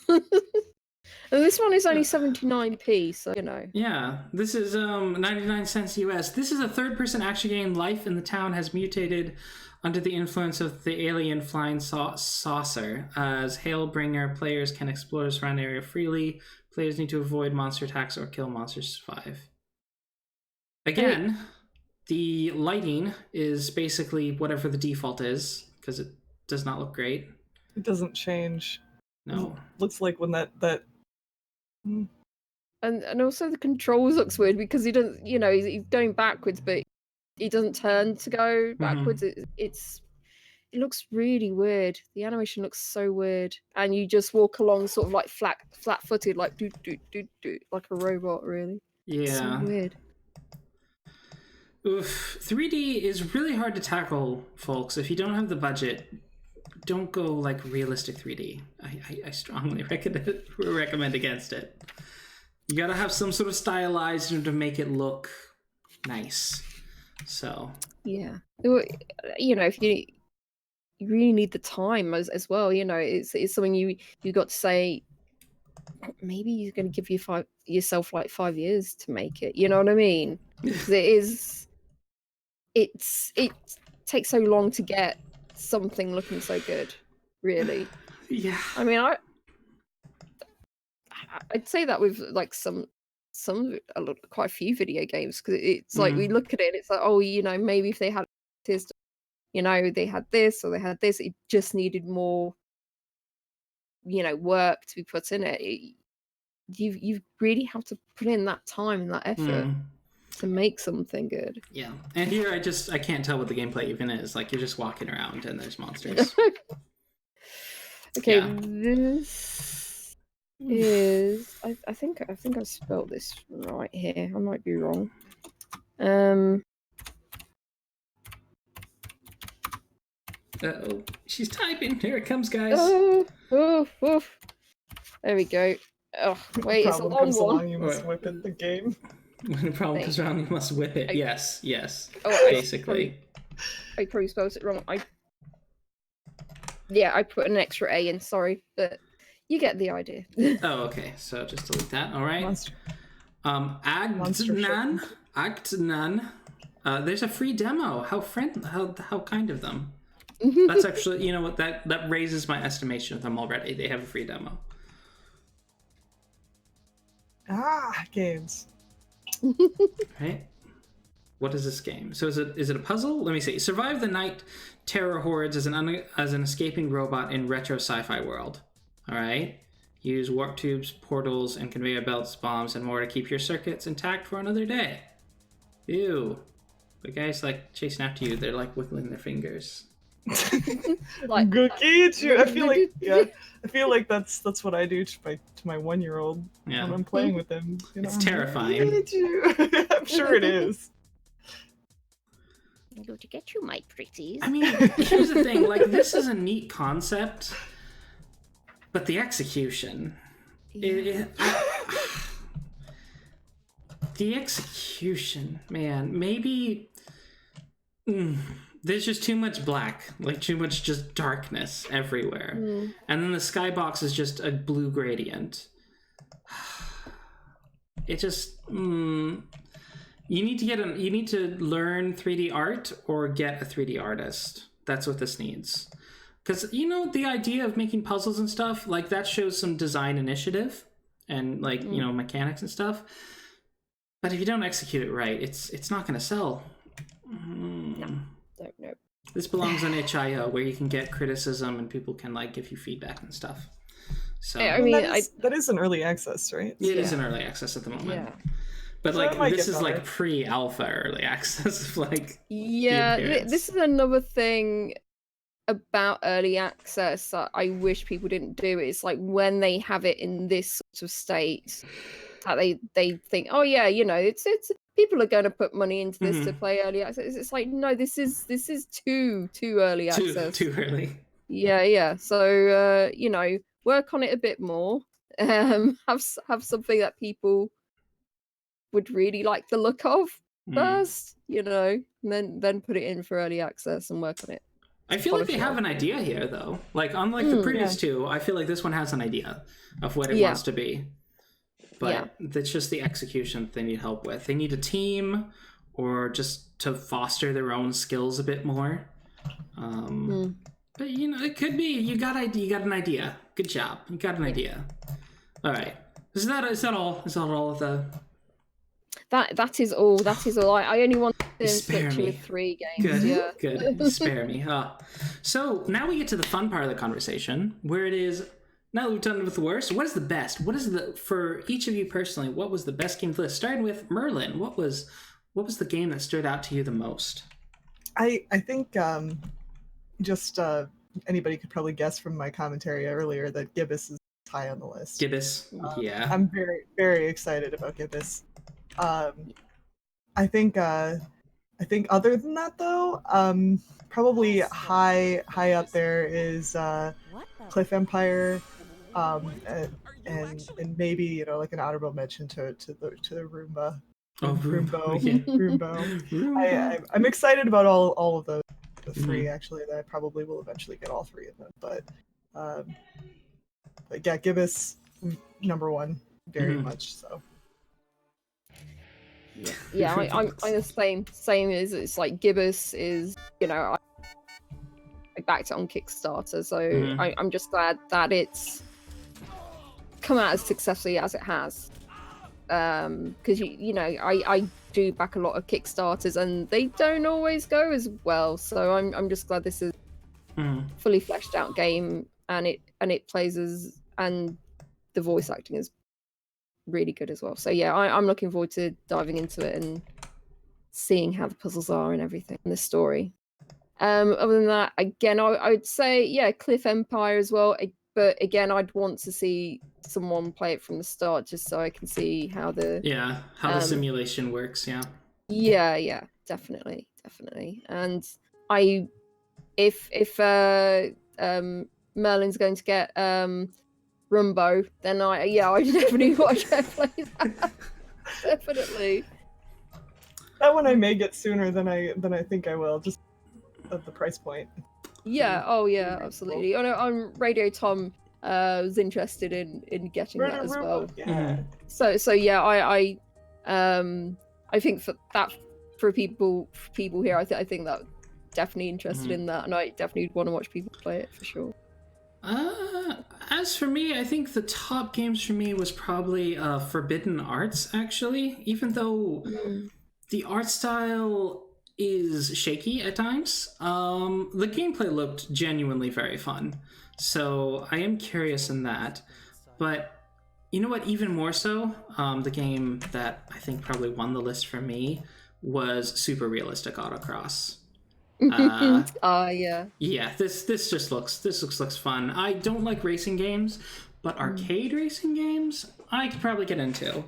And this one is only 79p, so Yeah, this is 99 cents US. This is a third-person action game. Life in the town has mutated under the influence of the alien flying saucer. As Hailbringer, players can explore the surrounding area freely. Players need to avoid monster attacks or kill monsters to survive. Again, the lighting is basically whatever the default is, because it does not look great. It doesn't change. No. It looks like when that... And also the controls looks weird because he doesn't, he's going backwards, but he doesn't turn to go backwards. It looks really weird. The animation looks so weird, and you just walk along sort of like flat-footed, like do like a robot, really. Yeah. It's so weird. Oof. 3D is really hard to tackle, folks. If you don't have the budget, don't go like realistic 3D. I strongly recommend against it. You gotta have some sort of stylized to make it look nice. So yeah, if you really need the time as well. It's something you got to say. Maybe you're going to give yourself like 5 years to make it. You know what I mean? Because it takes so long to get something looking so good. Really. Yeah. I mean, I'd say that with like quite a few video games, because it's like we look at it and it's like, maybe if they had this, they had this or they had this, it just needed more work to be put in it. You really have to put in that time and that effort to make something good. Yeah. And here I can't tell what the gameplay even is. Like, you're just walking around and there's monsters. Okay, this is I think I spelled this right here. I might be wrong. Uh-oh. She's typing. Here it comes, guys. Oh. There we go. Oh, wait, it's a long one. You must whip it, the game. When a problem comes around, you must whip it. Yes. Oh, basically. I probably spelled it wrong. I put an extra A in, sorry, but you get the idea. Oh, okay. So just delete that. All right. Agtnan. There's a free demo. How kind of them. That's actually, you know what, that raises my estimation of them already. They have a free demo. Games. Right? What is this game? So is it a puzzle? Let me see. Survive the night terror hordes as an escaping robot in retro sci-fi world. All right. Use warp tubes, portals, and conveyor belts, bombs, and more to keep your circuits intact for another day. Ew. The guys like chasing after you. They're like wiggling their fingers. Like, good kid, you. I feel like that's what I do to my 1-year-old when I'm playing with him. You know? It's terrifying. I'm sure it is. I'm going to get you, my pretties. I mean, here's the thing. Like, this is a neat concept, but the execution, the execution, man. Maybe. There's just too much black, like too much just darkness everywhere. And then the skybox is just a blue gradient. It just you need to learn 3D art or get a 3D artist. That's what this needs. Cuz you know, the idea of making puzzles and stuff, like that shows some design initiative and like, you know, mechanics and stuff. But if you don't execute it right, it's not going to sell. No. This belongs on itch.io where you can get criticism and people can like give you feedback and stuff. So I mean, that is an early access, right? It is an early access at the moment. Yeah. But So like this is like pre-alpha early access. Like this is another thing about early access that I wish people didn't do. It's like when they have it in this sort of state that they think, oh yeah, you know, it's people are going to put money into this to play early access. It's like, no, this is too early access. Too early. Yeah. So you know, work on it a bit more. Have something that people would really like the look of first, you know, and then put it in for early access and work on it. I feel like they have an idea here, though. Like, unlike the previous two, I feel like this one has an idea of what it wants to be. But it's just the execution they need help with. They need a team or just to foster their own skills a bit more. But, you know, it could be. You got an idea. Good job. You got an idea. All right. Is that all? Is that all of the... That is all. That is all. I only want to split you with 3 games. Good. Spare me. So now we get to the fun part of the conversation, where it is, now that we've done it with the worst, what is the best? What is for each of you personally, what was the best game for this? Starting with Merlin, what was the game that stood out to you the most? I think just anybody could probably guess from my commentary earlier that Gibbous is high on the list. Gibbous, yeah. I'm very, very excited about Gibbous. I think other than that though, probably high up there is Cliff Empire, and maybe, you know, like an honorable mention to the Roomba. Roombo. I'm excited about all of those, the 3 actually. That I probably will eventually get all 3 of them. But yeah, Gibbous number 1 very much so. Yeah, I'm the same as it's like Gibbous is, you know, I backed it on Kickstarter, so I'm just glad that it's come out as successfully as it has. Because you know, I do back a lot of Kickstarters and they don't always go as well. So I'm just glad this is fully fleshed out game and it plays as, and the voice acting is really good as well. So yeah, I'm looking forward to diving into it and seeing how the puzzles are and everything and the story. Other than that, again, I would say Cliff Empire as well. But again, I'd want to see someone play it from the start just so I can see how the the simulation works. Yeah, definitely. And if Merlin's going to get Roombo, then I definitely watch her play that. Definitely. That one I may get sooner than I think I will, just at the price point. Yeah, absolutely. On Radio Tom was interested in getting that as well. Yeah. So yeah, I think for people here, I think that definitely interested in that, and I definitely want to watch people play it for sure. As for me, I think the top games for me was probably Forbidden Arts, actually, even though the art style is shaky at times. The gameplay looked genuinely very fun, so I am curious in that. But you know what, even more so, the game that I think probably won the list for me was Super Realistic Autocross. Yeah. Yeah, this looks fun. I don't like racing games, but arcade racing games I could probably get into.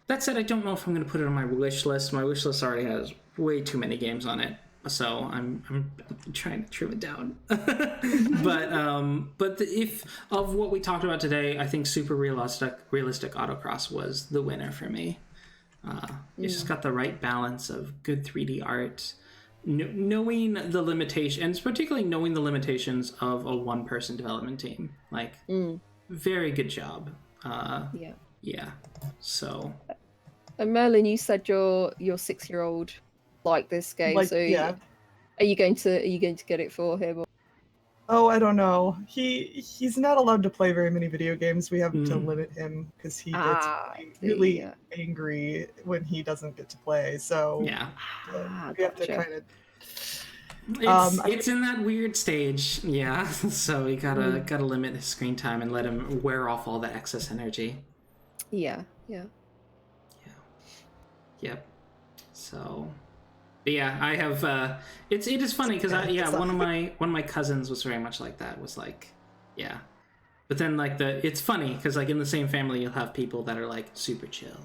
That said, I don't know if I'm going to put it on my wish list. My wish list already has way too many games on it, so I'm trying to trim it down. But if of what we talked about today, I think Super Realistic Autocross was the winner for me. It's just got the right balance of good 3D art. Knowing the limitations, particularly knowing the limitations of a one-person development team, like very good job. Yeah. So, and Merlin, you said your 6-year-old liked this game, Like, so yeah. are you going to get it for him? Or... Oh, I don't know. He's not allowed to play very many video games. We have to limit him because he gets really angry when he doesn't get to play. So we have to kind of. It's in that weird stage, yeah. So we gotta limit his screen time and let him wear off all the excess energy. Yeah. Yep. So. But yeah, I have. It is funny because one of my cousins was very much like that. Was like, yeah, but then like it's funny because like in the same family you'll have people that are like super chill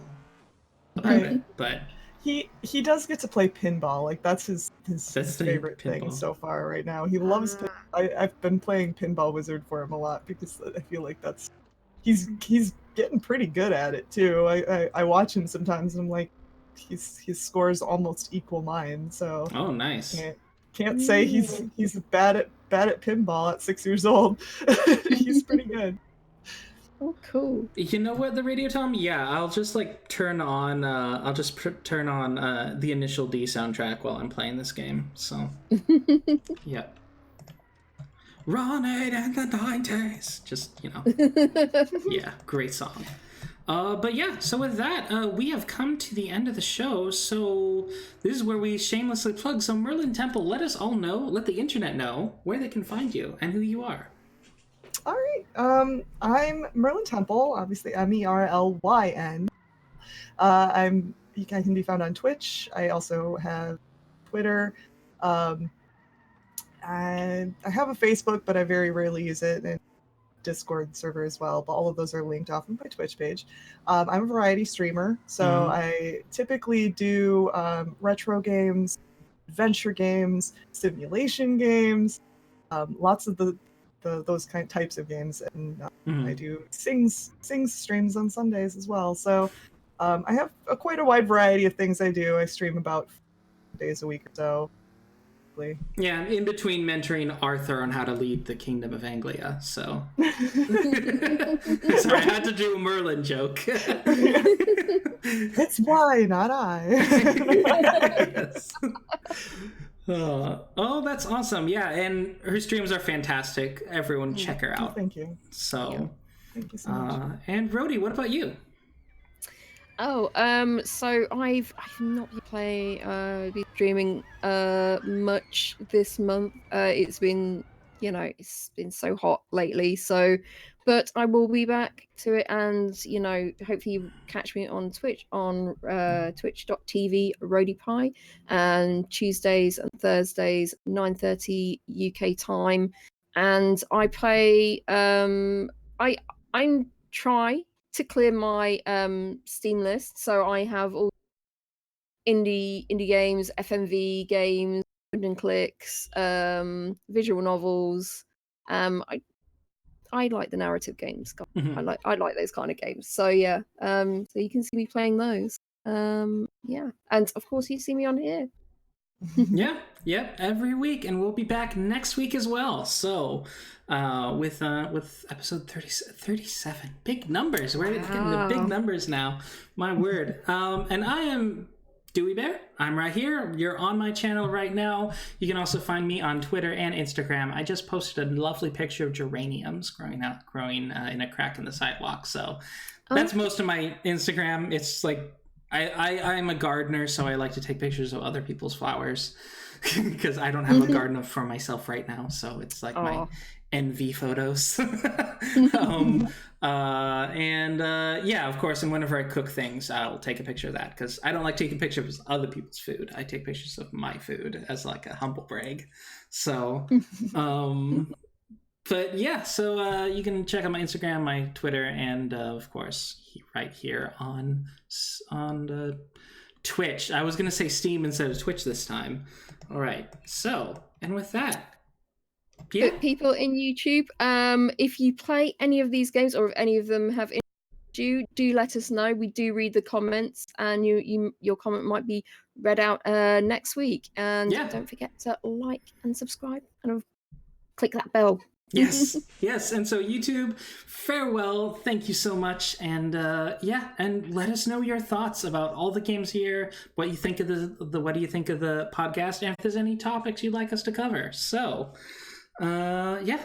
about it, but he does get to play pinball. Like that's his favorite thing so far right now. He loves. I've been playing Pinball Wizard for him a lot because I feel like he's getting pretty good at it too. I watch him sometimes and I'm like. His scores almost equal mine, so oh nice. Can't say he's bad at pinball at 6 years old. He's pretty good. Oh, cool. You know what, the Radio Tom? Yeah, I'll just like turn on. Turn on the Initial D soundtrack while I'm playing this game. So, yeah. Run it in the 90s. Just yeah, great song. But yeah, so with that, we have come to the end of the show. So this is where we shamelessly plug. So MerlynTemple, let us all know, let the internet know where they can find you and who you are. All right. I'm MerlynTemple, obviously MERLYN. I can be found on Twitch. I also have Twitter. And I have a Facebook, but I very rarely use it. And Discord server as well, but all of those are linked off of my Twitch page. I'm a variety streamer, so I typically do retro games, adventure games, simulation games, lots of those types of games, and I do sings streams on Sundays as well. So I have quite a wide variety of things I do. I stream about 4 days a week or so. Yeah, in between mentoring Arthur on how to lead the Kingdom of Anglia, so. Sorry, I had to do a Merlin joke. It's why, not I. Yes. Oh, that's awesome. Yeah, and her streams are fantastic. Everyone check her out. Thank you. So, thank you so much. And Rody, what about you? Oh, so I've not been streaming much this month. It's been it's been so hot lately, so but I will be back to it, and hopefully you catch me on Twitch on twitch.tv Roadypie, and Tuesdays and Thursdays 9:30 UK time, and I play I'm try to clear my Steam list, so I have all indie games, FMV games, point and clicks, visual novels. I like the narrative games. I like those kind of games. So yeah, so you can see me playing those. Yeah, and of course you see me on here. Yep, every week, and we'll be back next week as well. So, with episode 37, big numbers. We're getting the big numbers now. My word. And I am Dewey Bear. I'm right here. You're on my channel right now. You can also find me on Twitter and Instagram. I just posted a lovely picture of geraniums growing in a crack in the sidewalk. So that's most of my Instagram. It's like I'm a gardener, so I like to take pictures of other people's flowers because I don't have a garden for myself right now. So it's like my envy photos. Yeah, of course, and whenever I cook things, I'll take a picture of that because I don't like taking pictures of other people's food. I take pictures of my food as like a humble brag. So but yeah, so you can check out my Instagram, my Twitter, and of course right here on the Twitch. I was gonna say Steam instead of Twitch this time. All right, so, and with that, yeah, people in YouTube, if you play any of these games or if any of them have do let us know. We do read the comments, and your comment might be read out next week. And don't forget to like and subscribe and click that bell. Yes. And so YouTube, farewell. Thank you so much. And and let us know your thoughts about all the games here. What you think of what do you think of the podcast? And if there's any topics you'd like us to cover. So, bye.